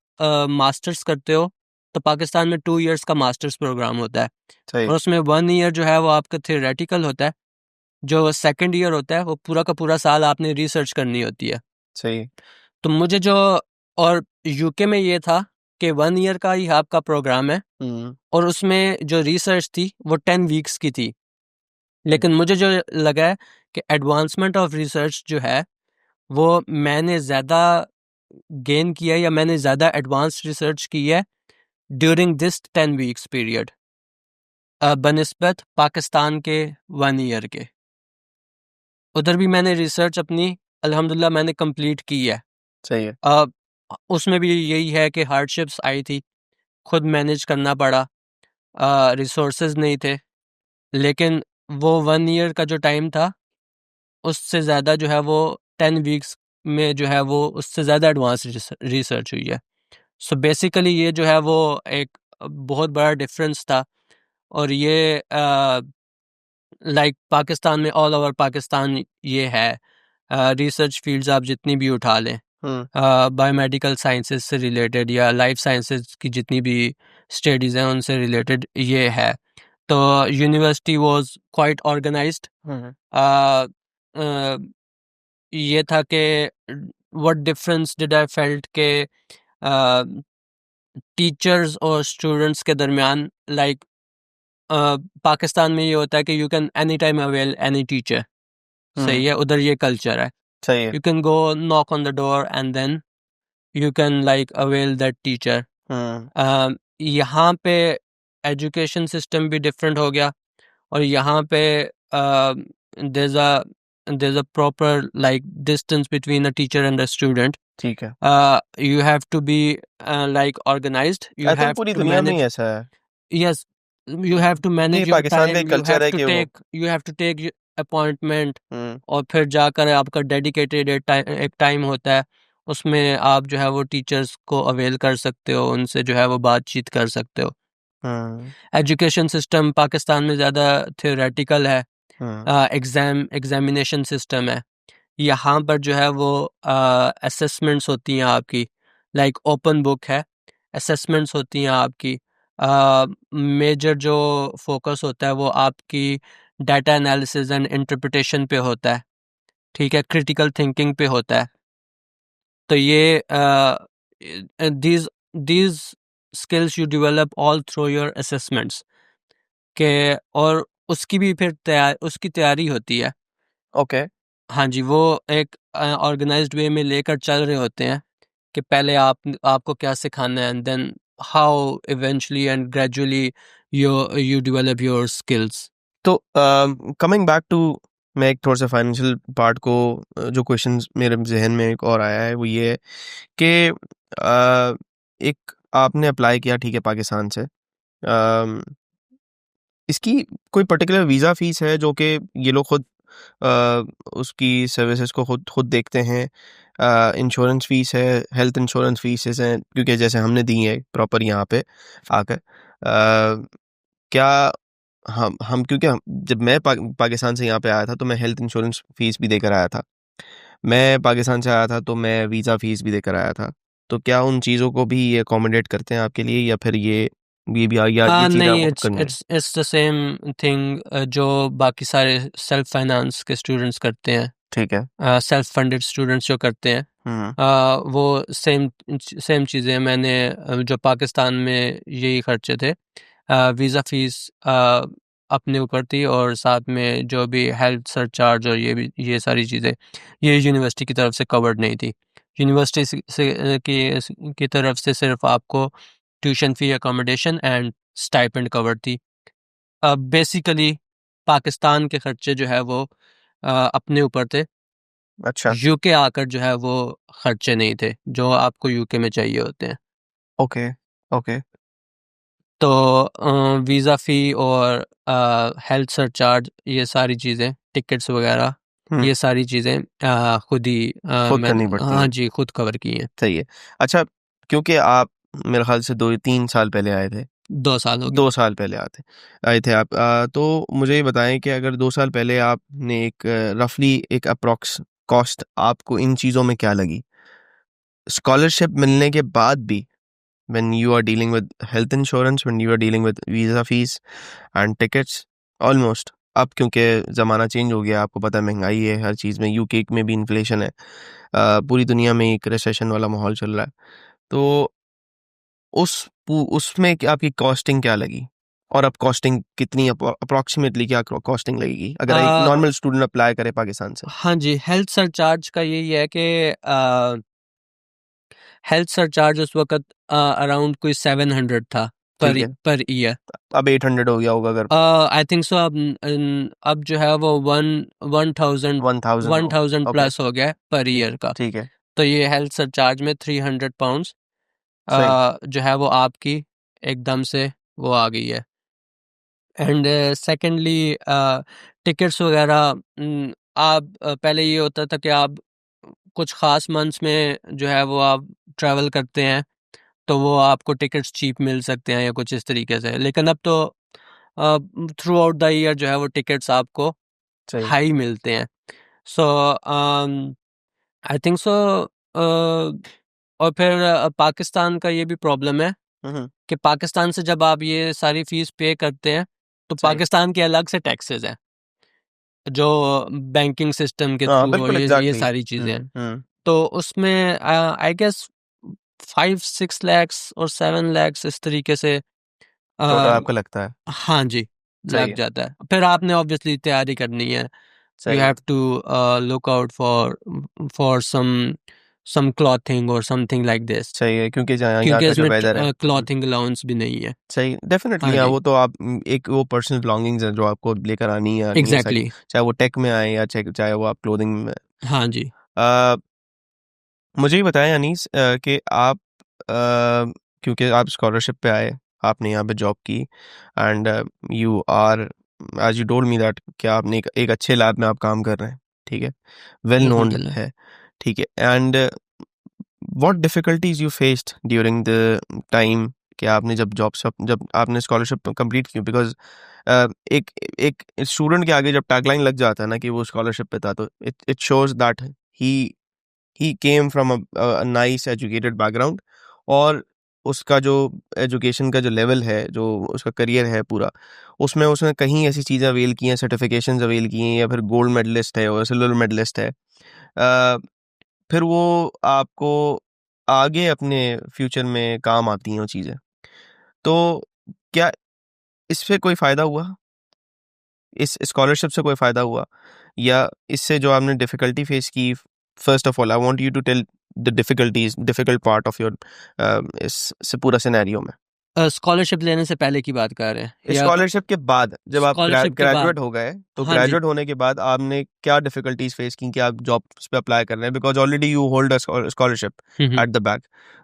मास्टर्स करते हो, तो पाकिस्तान में 2 ईयर्स का मास्टर्स प्रोग्राम होता है, सही। और उसमें 1 ईयर जो है वो आपका थियोरेटिकल होता है। जो सेकंड ईयर होता है वो पूरा का पूरा साल आपने रिसर्च करनी होती है। सही। तो मुझे जो, और यूके में ये था कि 1 ईयर का ही आपका प्रोग्राम है, और उसमें जो रिसर्च थी वो 10 वीक्स की थी। लेकिन मुझे जो लगा है कि एडवांसमेंट ऑफ रिसर्च जो है वो मैंने ज़्यादा गेन किया, या मैंने ज़्यादा एडवांस रिसर्च की है ड्यूरिंग दिस 10 वीक्स पीरियड बनिस्बत पाकिस्तान के 1 ईयर के। उधर भी मैंने रिसर्च अपनी अल्हम्दुलिल्लाह मैंने कंप्लीट की है। सही है। उसमें भी यही है कि हार्डशिप्स आई थी, खुद मैनेज करना पड़ा, रिसोर्सेज नहीं थे, लेकिन वो 1 ईयर का जो टाइम था उससे ज़्यादा जो है वो 10 वीक्स में जो है वो उससे ज़्यादा एडवांस रिसर्च हुई है। सो बेसिकली ये जो है वो एक बहुत बड़ा डिफरेंस था, और ये लाइक पाकिस्तान में ऑल ओवर पाकिस्तान ये है, रिसर्च फील्ड्स आप जितनी भी उठा लें, बायोमेडिकल साइंसेज से रिलेटेड या लाइफ साइंसेज की जितनी भी स्टडीज़ हैं उनसे रिलेटेड ये है। तो यूनिवर्सिटी वाज क्वाइट ऑर्गेनाइज्ड। ये था कि what difference did I felt के टीचर्स और स्टूडेंट्स के दरमियान, लाइक पाकिस्तान में ये होता है कि you can any time avail any teacher. सही है, उधर ये कल्चर है। सही है। You can go knock on the door and then you can like avail that teacher. यहाँ पे एजुकेशन सिस्टम भी डिफरेंट हो गया, और यहाँ पे there's a there's a proper like distance between a teacher and a student. ठीक है। You have to be like organized. You I think have पूरी to दुनिया में ही manage. ऐसा है। Yes, you have to manage ये your पाकिस्तान का time. एक You कल्चर have है to कि वो take appointment, और फिर जाकर आपका डेडिकेटेड एक टाइम होता है, उसमें आप जो है वो टीचर्स को अवेल कर सकते हो, उनसे जो है वो बातचीत कर सकते हो। एजुकेशन सिस्टम पाकिस्तान में ज़्यादा थियोरेटिकल है, एग्जामिनेशन सिस्टम है। यहाँ पर जो है वो असेसमेंट्स होती हैं आपकी, लाइक ओपन बुक है, असेसमेंट्स होती हैं आपकी। मेजर जो फोकस होता है वो आपकी डाटा एनालिसिस एंड इंटरप्रिटेशन पे होता है, ठीक है, क्रिटिकल थिंकिंग पे होता है। तो ये these skills you develop all through your assessments के, और उसकी भी फिर उसकी तैयारी होती है। ओके। हाँ जी, वो एक ऑर्गेनाइज्ड वे में लेकर चल रहे होते हैं कि पहले आपको क्या सिखाना है, and then how eventually and gradually you develop your skills. तो कमिंग बैक टू, मैं एक थोड़ा सा फाइनेंशियल पार्ट को जो क्वेश्चंस मेरे जहन में एक और आया है वो ये है कि एक आपने अप्लाई किया, ठीक है, पाकिस्तान से। इसकी कोई पर्टिकुलर वीज़ा फीस है जो कि ये लोग खुद उसकी सर्विसेज को खुद देखते हैं? इंश्योरेंस फीस है, हेल्थ इंश्योरेंस फीसेस हैं, क्योंकि जैसे हमने दी है प्रॉपर यहाँ पे आकर। क्या हम क्योंकि जब मैं पाकिस्तान से यहाँ पे आया था तो मैं हेल्थ इंश्योरेंस फीस भी देकर आया था। मैं पाकिस्तान से आया था तो मैं वीज़ा फीस भी देकर आया था। तो क्या उन चीज़ों को भी ये अकोमोडेट करते हैं आपके लिए, या फिर ये ये भी आ गया, ये हाँ चीज़ें नहीं, आपको इट्स करनी है? It's it's the same thing जो बाकी सारे सेल्फ फाइनेंस के स्टूडेंट्स करते ठीक है। हैं, सेल्फ फंडेड स्टूडेंट्स जो करते हैं, हुँ, वो सेम चीज़ें मैंने जो पाकिस्तान में यही खर्चे थे, वीज़ा फ़ीस अपने ऊपर थी, और साथ में जो भी हेल्थ सरचार्ज और ये सारी चीज़ें, ये यूनिवर्सिटी की तरफ से कवर्ड नहीं थी। यूनिवर्सिटी की तरफ से सिर्फ आपको tuition fee, accommodation and stipend covered थी। बेसिकली पाकिस्तान के खर्चे जो है वो अपने ऊपर थे। अच्छा, यूके आकर जो है वो खर्चे नहीं थे, जो आपको यूके में चाहिए होते हैं। Okay, okay. तो वीज़ा फ़ी और हेल्थ सरचार्ज, ये सारी चीज़ें, टिकट्स वगैरह, हुँ, ये सारी चीज़ें खुद ही खुद करनी मैंने, पड़ती हाँ हैं, जी, खुद कवर की हैं। सही है। अच्छा, क्योंकि आप मेरे ख़्याल से 2-3 साल पहले आए थे, 2 साल हो गए। 2 साल पहले आए थे आप, तो मुझे ये बताएँ कि अगर 2 साल पहले आपने एक रफ़ली एक अप्रॉक्स कॉस्ट आपको इन चीज़ों में क्या लगी? स्कॉलरशिप मिलने के बाद भी when you are dealing with health insurance, when you are dealing with visa fees and tickets, almost अब क्योंकि ज़माना चेंज हो गया, आपको पता है महंगाई है हर चीज़ में, यूके में भी इन्फ्लेशन है, पूरी दुनिया में एक रिसेशन वाला माहौल चल रहा है, तो उसमें आपकी कॉस्टिंग क्या लगी, और अब कॉस्टिंग कितनी अप्रॉक्सीमेटली क्या कॉस्टिंग लगेगी अगर एक अ, नॉर्मल स्टूडेंट अप्लाई करे पाकिस्तान से? हाँ जी, हेल्थ सरचार्ज का यही है कि हेल्थ सरचार्ज उस वक़्त अराउंड कोई 700 था ठीक है, पर ईयर। अब 800 हो गया होगा अगर आई थिंक सो, अब जो है वो 1000 1000 हो, 1000 ओके, प्लस हो गया है पर ठीक ईयर का। ठीक है, तो ये हेल्थ सरचार्ज में 300 पाउंड्स सही, जो है वो आपकी एकदम से वो आ गई है। एंड सेकेंडली टिकट्स वगैरह, आप पहले ये होता था कि आप कुछ ख़ास मंथ्स में जो है वो आप ट्रैवल करते हैं, तो वो आपको टिकट्स चीप मिल सकते हैं या कुछ इस तरीके से। लेकिन अब तो थ्रू आउट द ईयर जो है वो टिकट्स आपको सही, हाई मिलते हैं। सो आई थिंक सो, और फिर पाकिस्तान का ये भी प्रॉब्लम है हुँ, हुँ, कि पाकिस्तान से जब आप ये सारी फ़ीस पे करते हैं, तो सही। पाकिस्तान के अलग से टैक्सेस हैं, जो बैंकिंग सिस्टम के हाँ, थ्रू, और बिल्कुल ये एग्ज़ैक्टली। सारी हुँ, चीज़ें हैं। हुँ। तो उसमें आई गेस 5-6 लैक्स और 7 लैक्स इस तरीके से टोटल अ, आपको लगता है। हाँ जी, सही लग है, जाता है। फिर आपने ऑब्वियसली तैयारी करनी है। यू सही है, have to look out for some clothing और समथिंग लाइक दिस, सही है क्योंकि जहाँ यहाँ क्योंकि का जो इसमें वेदर है। क्लॉथिंग अलाउंस भी नहीं है। सही डेफ़िनिटली हाँ हाँ, जी, वो तो आप एक वो पर्सनल बिलॉन्गिंग्स हैं जो आपको लेकर आनी ही आनी है सारी, एग्ज़ैक्टली। चाहे वो टेक में आए या चाहे वो आप क्लोथिंग में। हाँ जी। अ, मुझे ये बताएँ अनीस, कि आप क्योंकि आप स्कॉलरशिप पे आए, आपने यहाँ पे जॉब की and you are as you told me that कि आपने एक अच्छे लैब में आप काम कर रहे हैं, ठीक है? वेल नोन्ड अल्हम्दुलिल्लाह। है, ठीक है? And what difficulties you faced during the time कि आपने जब आपने स्कॉलरशिप कंप्लीट की, बिकॉज एक एक स्टूडेंट के आगे जब टैगलाइन लग जाता है ना कि वो स्कॉलरशिप पे था, तो it it shows that he he came from a nice educated background, और उसका जो एजुकेशन का जो लेवल है, जो उसका करियर है पूरा, उसमें उसने कहीं ऐसी चीज़ें अवेल की हैं, सर्टिफिकेशंस अवेल की हैं, या फिर गोल्ड मेडलिस्ट है और सिल्वर मेडलिस्ट है, फिर वो आपको आगे अपने फ्यूचर में काम आती हैं वो चीज़ें। तो क्या इससे कोई फ़ायदा हुआ? इस स्कॉलरशिप से कोई फ़ायदा हुआ? या इससे जो आपने डिफ़िकल्टी फ़ेस की, first of all I want you to tell the difficult part of your इस पूरा सिनेरियो में। स्कॉलरशिप लेने से पहले की बात कर रहे हैं या स्कॉलरशिप के बाद जब आप स्कॉलरशिप के बाद? ग्रेजुएट हो गए, तो हाँ जी। ग्रेजुएट होने के बाद आपने क्या डिफिकल्टीज फेस की कि आप जॉब्स पे अप्लाई कर रहे हैं, because already you hold a scholarship hmm, hmm. At the back,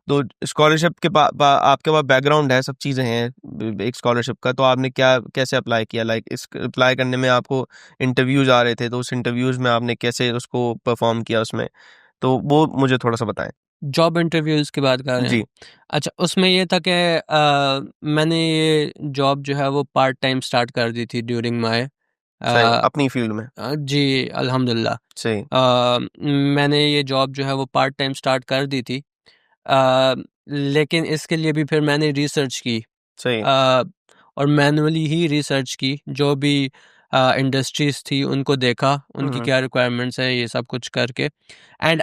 तो स्कॉलरशिप के आपके पास बैकग्राउंड है, सब चीज़ें हैं एक स्कॉलरशिप का, तो आपने क्या कैसे अप्लाई किया, लाइक इस अप्लाई करने में आपको इंटरव्यूज आ रहे थे, तो उस इंटरव्यूज में आपने कैसे उसको परफॉर्म किया उसमें, तो वो मुझे थोड़ा सा बताएं। जॉब इंटरव्यूज़ की बात कर रहे हैं। जी, अच्छा, उसमें ये था कि मैंने ये जॉब जो है वो पार्ट टाइम स्टार्ट कर दी थी ड्यूरिंग माय सही अ अपनी फील्ड में। जी, अल्हम्दुलिल्लाह। सही, मैंने ये जॉब जो है वो पार्ट टाइम स्टार्ट कर दी थी। अ, लेकिन इसके लिए भी फिर मैंने रिसर्च की सही। और मैनुअली ही रिसर्च की, जो भी इंडस्ट्रीज थी उनको देखा, उनकी क्या रिक्वायरमेंट्स हैं, ये सब कुछ करके। एंड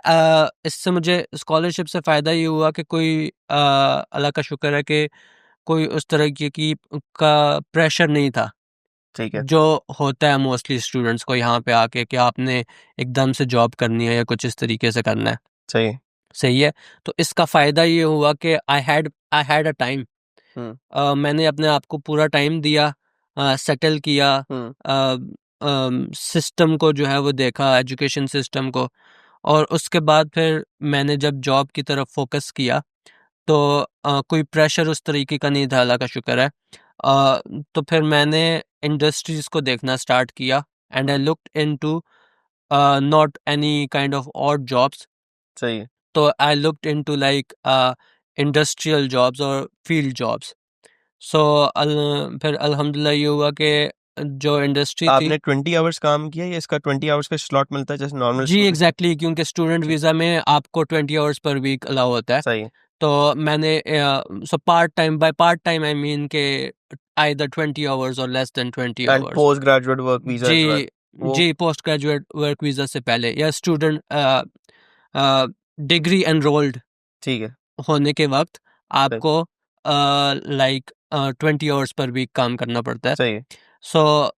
इससे मुझे स्कॉलरशिप से फ़ायदा ये हुआ कि कोई अल्लाह का शुक्र है कि कोई उस तरह की का प्रेशर नहीं था ठीक है। जो होता है मोस्टली स्टूडेंट्स को यहाँ पे आके कि आपने एकदम से जॉब करनी है या कुछ इस तरीके से करना है। सही। सही है। तो इसका फ़ायदा ये हुआ कि आई हैड अ टाइम। मैंने अपने आप को पूरा टाइम दिया, सेटल किया, सिस्टम को जो है वो देखा, एजुकेशन सिस्टम को। और उसके बाद फिर मैंने जब जॉब की तरफ फोकस किया तो कोई प्रेशर उस तरीके का नहीं था, अल्लाह का शुक्र है। तो फिर मैंने इंडस्ट्रीज़ को देखना स्टार्ट किया and I looked into not any kind of odd jobs. सही। तो I looked into like industrial jobs और फील्ड जॉब्स। सो फिर अल्हम्दुलिल्लाह ये हुआ कि जो इंडस्ट्री थी, आपने 20 आवर्स काम किया या इसका 20 आवर्स का स्लॉट मिलता है जैसे नॉर्मल जी स्टूडेंट? एग्जैक्टली, क्योंकि स्टूडेंट वीज़ा में आपको 20 आवर्स पर वीक अलाउ होता है। सही। तो मैंने so part time I mean के आइदर 20 आवर्स और less than 20 and hours. Post graduate work visa as well जी, वो। जी, पोस्ट ग्रेजुएट वर्क वीज़ा से पहले या स्टूडेंट डिग्री एनरोल्ड ठीक है। होने के वक़्त सही। आपको लाइक 20 आवर्स पर वीक काम करना पड़ता है। सही है। सो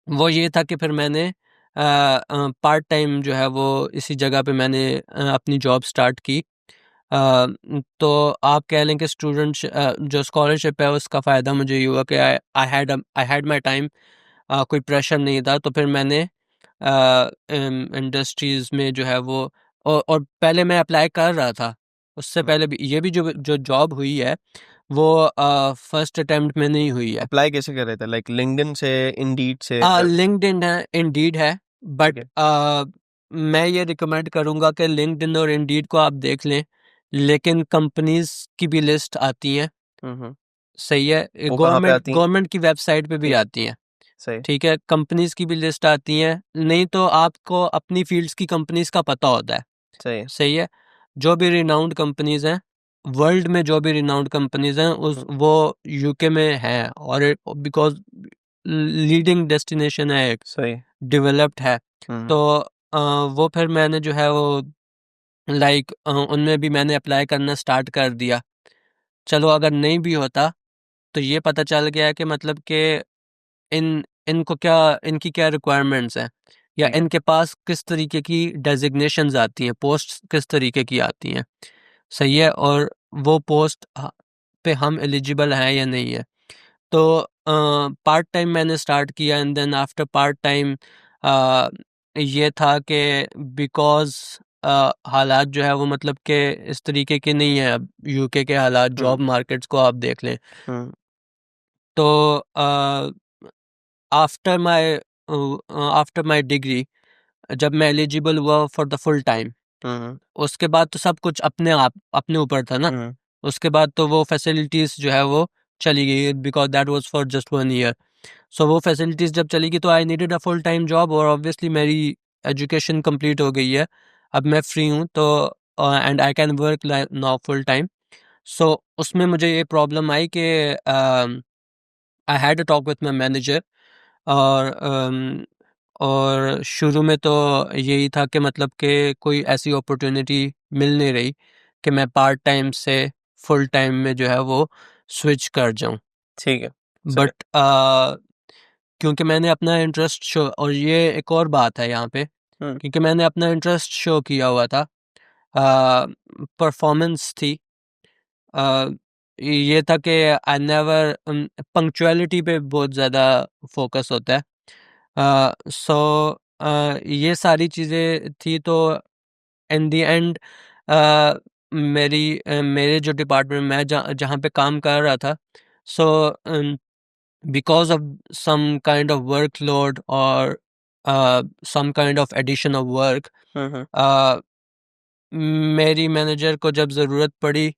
वो ये था कि फिर मैंने पार्ट टाइम जो है वो इसी जगह पे मैंने अपनी जॉब स्टार्ट की। तो आप कह लें कि जो स्कॉलरशिप है उसका फ़ायदा मुझे ये हुआ कि आई हैड माई टाइम, कोई प्रेशर नहीं था। तो फिर मैंने इंडस्ट्रीज़ में जो है वो और पहले मैं अप्लाई कर रहा था, उससे पहले भी ये भी जो जॉब हुई है वो फर्स्ट अटेम्प्ट में नहीं हुई है। अप्लाई कैसे कर रहे थे, लाइक लिंक्डइन से, इंडीड से? लिंक्डइन है, इंडीड है, ठीक बट है। मैं ये रिकमेंड करूँगा कि लिंक्डइन और इंडीड को आप देख लें, लेकिन कंपनीज़ की भी लिस्ट आती हैं। हम्म। सही है, वो कहाँ पे आती हैं? गवर्नमेंट की वेबसाइट पे भी ठीक। आती हैं। सही। ठीक है, कंपनीज़ की भी लिस्ट आती हैं, नहीं तो आपको अपनी फील्ड्स की कंपनीज़ का पता होता है। सही है। सही है, जो भी रिनाउंड कंपनीज़ हैं, वर्ल्ड में जो भी रिनाउंड कंपनीज़ हैं वो यूके में हैं, और बिकॉज़ लीडिंग डेस्टिनेशन है, एक सही। डेवलप्ड है। हम्म। तो वो फिर मैंने जो है वो लाइक उनमें भी मैंने अप्लाई करना स्टार्ट कर दिया। चलो अगर नहीं भी होता तो ये पता चल गया कि मतलब कि इनकी क्या रिक्वायरमेंट्स हैं, या ठीक है। इनके पास किस तरीके की डेजिग्नेशंस आती हैं, पोस्ट किस तरीके की आती हैं। सही है, और वो पोस्ट पे हम एलिजिबल हैं या नहीं है। तो पार्ट टाइम मैंने स्टार्ट किया and then after part time ये था कि बिकॉज़ हालात जो है वो मतलब कि इस तरीके के नहीं है अब यूके के हालात, जॉब मार्केट्स को आप देख लें। हम्म। तो after my after my degree, जब मैं एलिजिबल हुआ फॉर द फुल टाइम, हम्म। उसके बाद तो सब कुछ अपने ऊपर था ना। हम्म। उसके बाद तो वो फैसिलिटीज़ जो है वो चली गई, because that was for just 1 year. So वो फैसिलिटीज़ जब चली गई तो I needed a full time job, और ऑब्वियसली मेरी एजुकेशन कंप्लीट हो गई है, अब मैं फ्री हूँ, तो and I can work now full time. So उसमें मुझे ये प्रॉब्लम आई कि I had a talk with my manager, और और शुरू में तो यही था कि मतलब कि कोई ऐसी अपॉर्चुनिटी मिल नहीं रही कि मैं पार्ट टाइम से फुल टाइम में जो है वो स्विच कर जाऊं। ठीक है। सही। बट क्योंकि मैंने अपना इंटरेस्ट शो, और ये एक और बात है यहाँ पे, हम्म। क्योंकि मैंने अपना इंटरेस्ट शो किया हुआ था, परफॉर्मेंस थी, अ, ये था कि आई नेवर, पंक्चुअलिटी पे बहुत ज़्यादा फोकस होता है। सो ये सारी चीज़ें थी, तो इन द एंड मेरे जो डिपार्टमेंट में मैं जहाँ पे काम कर रहा था, सो because of some kind of workload or some kind of addition of work, hmm. uh, मेरी मैनेजर को जब ज़रूरत पड़ी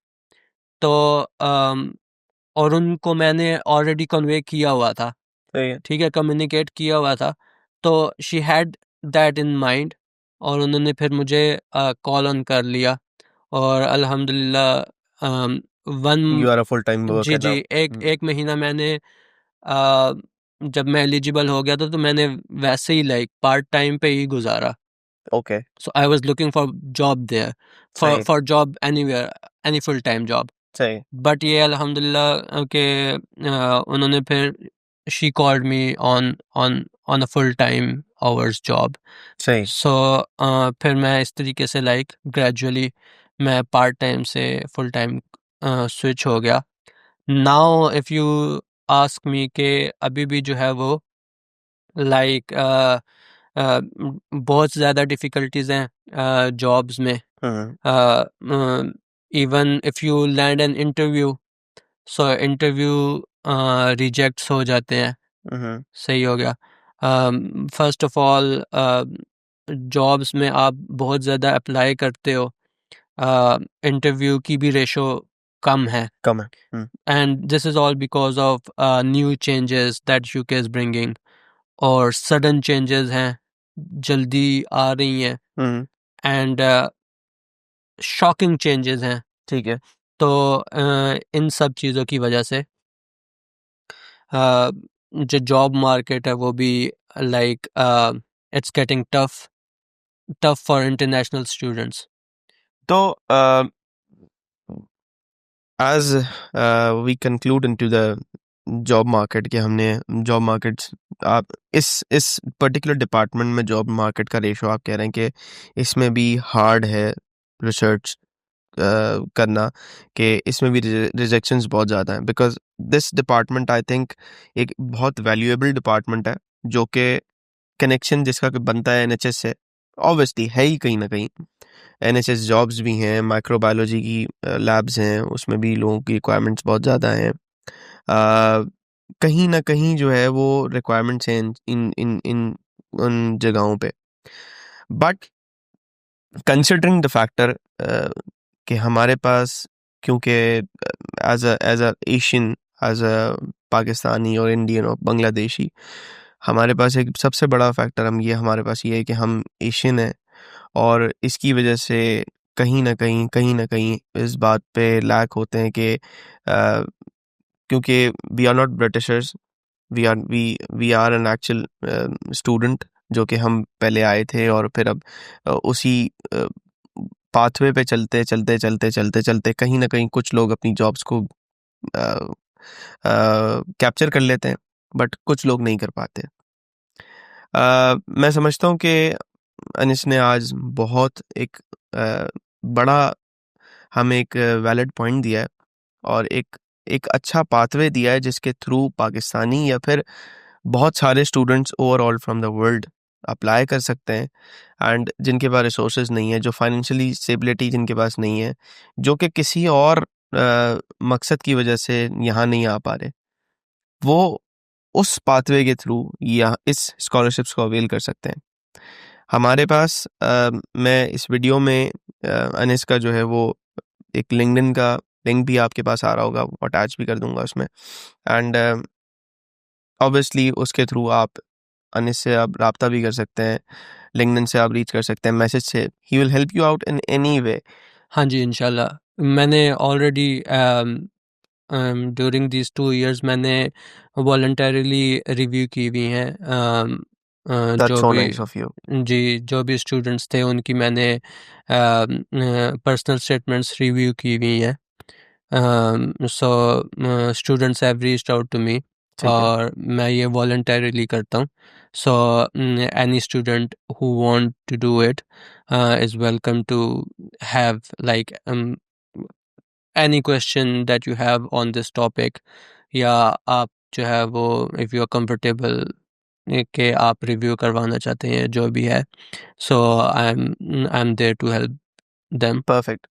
तो और उनको मैंने ऑलरेडी कन्वे किया हुआ था, सही है। ठीक है, कम्युनिकेट किया हुआ था, तो she had that in mind, और उन्होंने फिर मुझे कॉल ऑन कर लिया, और अल्हम्दुलिल्लाह You are a full-time worker ji ji now. एक महीना मैंने आ, जब मैं एलिजिबल हो गया था तो मैंने वैसे ही लाइक पार्ट टाइम पे ही गुजारा. Okay. So I was looking for job there, सही for job anywhere, any full time job. सही. बट ये अल्हम्दुलिल्लाह के उन्होंने फिर she called me on a full time hours job. सही. सो फिर मैं इस तरीके से लाइक ग्रेजुअली मैं पार्ट टाइम से फुल टाइम स्विच हो गया. Now if you ask me के अभी भी जो है वो लाइक बहुत ज़्यादा डिफ़िकल्टीज़ हैं जॉब्स में. Even if you land an interview, so interview rejects हो जाते हैं. सही हो गया. फर्स्ट ऑफ ऑल जॉब्स में आप बहुत ज़्यादा अप्लाई करते हो, इंटरव्यू की भी रेशो कम है. कम है. And this is all because of new changes that UK is bringing, और सडन चेंजेस हैं, जल्दी आ रही हैं, एंड शॉकिंग चेंजेस हैं. ठीक है. तो इन सब चीज़ों की वजह से जो जॉब मार्केट है वो भी like it's getting tough for international students. तो as we conclude into the job market के हमने जॉब मार्केट्स आप इस पर्टिकुलर डिपार्टमेंट में जॉब मार्केट का रेशो आप कह रहे हैं कि इसमें भी हार्ड है रिसर्च करना, कि इसमें भी रिजेक्शंस बहुत ज़्यादा हैं, because this department I think एक बहुत वैल्यूएबल डिपार्टमेंट है, जो कि कनेक्शन जिसका कि बनता है एनएचएस से ऑब्वियसली है ही कहीं ना कहीं. एनएचएस जॉब्स भी हैं, माइक्रोबायोलॉजी की लैब्स हैं, उसमें भी लोगों की रिक्वायरमेंट्स बहुत ज़्यादा हैं. कहीं ना कहीं जो है वो रिक्वायरमेंट्स हैं इन इन इन उन जगहों पे. बट कंसिडरिंग द फैक्टर कि हमारे पास, क्योंकि as a Asian, as a Pakistani और इंडियन और बांग्लादेशी, हमारे पास एक सबसे बड़ा फैक्टर हमारे पास ये है कि हम एशियन हैं, और इसकी वजह से कहीं ना कहीं इस बात पे लैक होते हैं कि क्योंकि we are not Britishers, we are an actual student, जो कि हम पहले आए थे और फिर अब उसी पाथवे पे चलते कहीं ना कहीं कुछ लोग अपनी जॉब्स को कैप्चर कर लेते हैं, बट कुछ लोग नहीं कर पाते. मैं समझता हूँ कि अनिस ने आज बहुत एक बड़ा हमें एक वैलिड पॉइंट दिया है, और एक अच्छा पाथवे दिया है जिसके थ्रू पाकिस्तानी या फिर बहुत सारे students overall from the world apply कर सकते हैं, एंड जिनके पास रिसोर्सेज नहीं है, जो फाइनेंशियली स्टेबिलिटी जिनके पास नहीं है, जो कि किसी और मकसद की वजह से यहाँ नहीं आ पा रहे, वो उस पाथवे के थ्रू या इस स्कॉलरशिप्स को अवेल कर सकते हैं. हमारे पास मैं इस वीडियो में अनिस का जो है वो एक लिंक्डइन का लिंक भी आपके पास आ रहा होगा, अटैच भी कर दूंगा उसमें, एंड ऑब्वियसली उसके थ्रू आप अनिस से आप राब्ता भी कर सकते हैं, लिंक्डइन से आप रीच कर सकते हैं, मैसेज से. He will help you out in any way. हाँ जी, इंशाल्लाह. मैंने ऑलरेडी ड्यूरिंग दिस 2 इयर्स मैंने वॉलंटरीली रिव्यू की हुई हैं. दैट्स जो सो भी नाइस ऑफ यू. जी जो भी स्टूडेंट्स थे उनकी मैंने पर्सनल स्टेटमेंट्स रिव्यू की हुई हैं. So students have reached out to me, ठीक है. और मैं ये वॉलंटरीली करता हूँ. So any student who want to do it is welcome to have like any question that you have on this topic, या आप जो है वो if you are comfortable कि आप रिव्यू करवाना चाहते हैं जो भी है, so I'm there to help them. Perfect.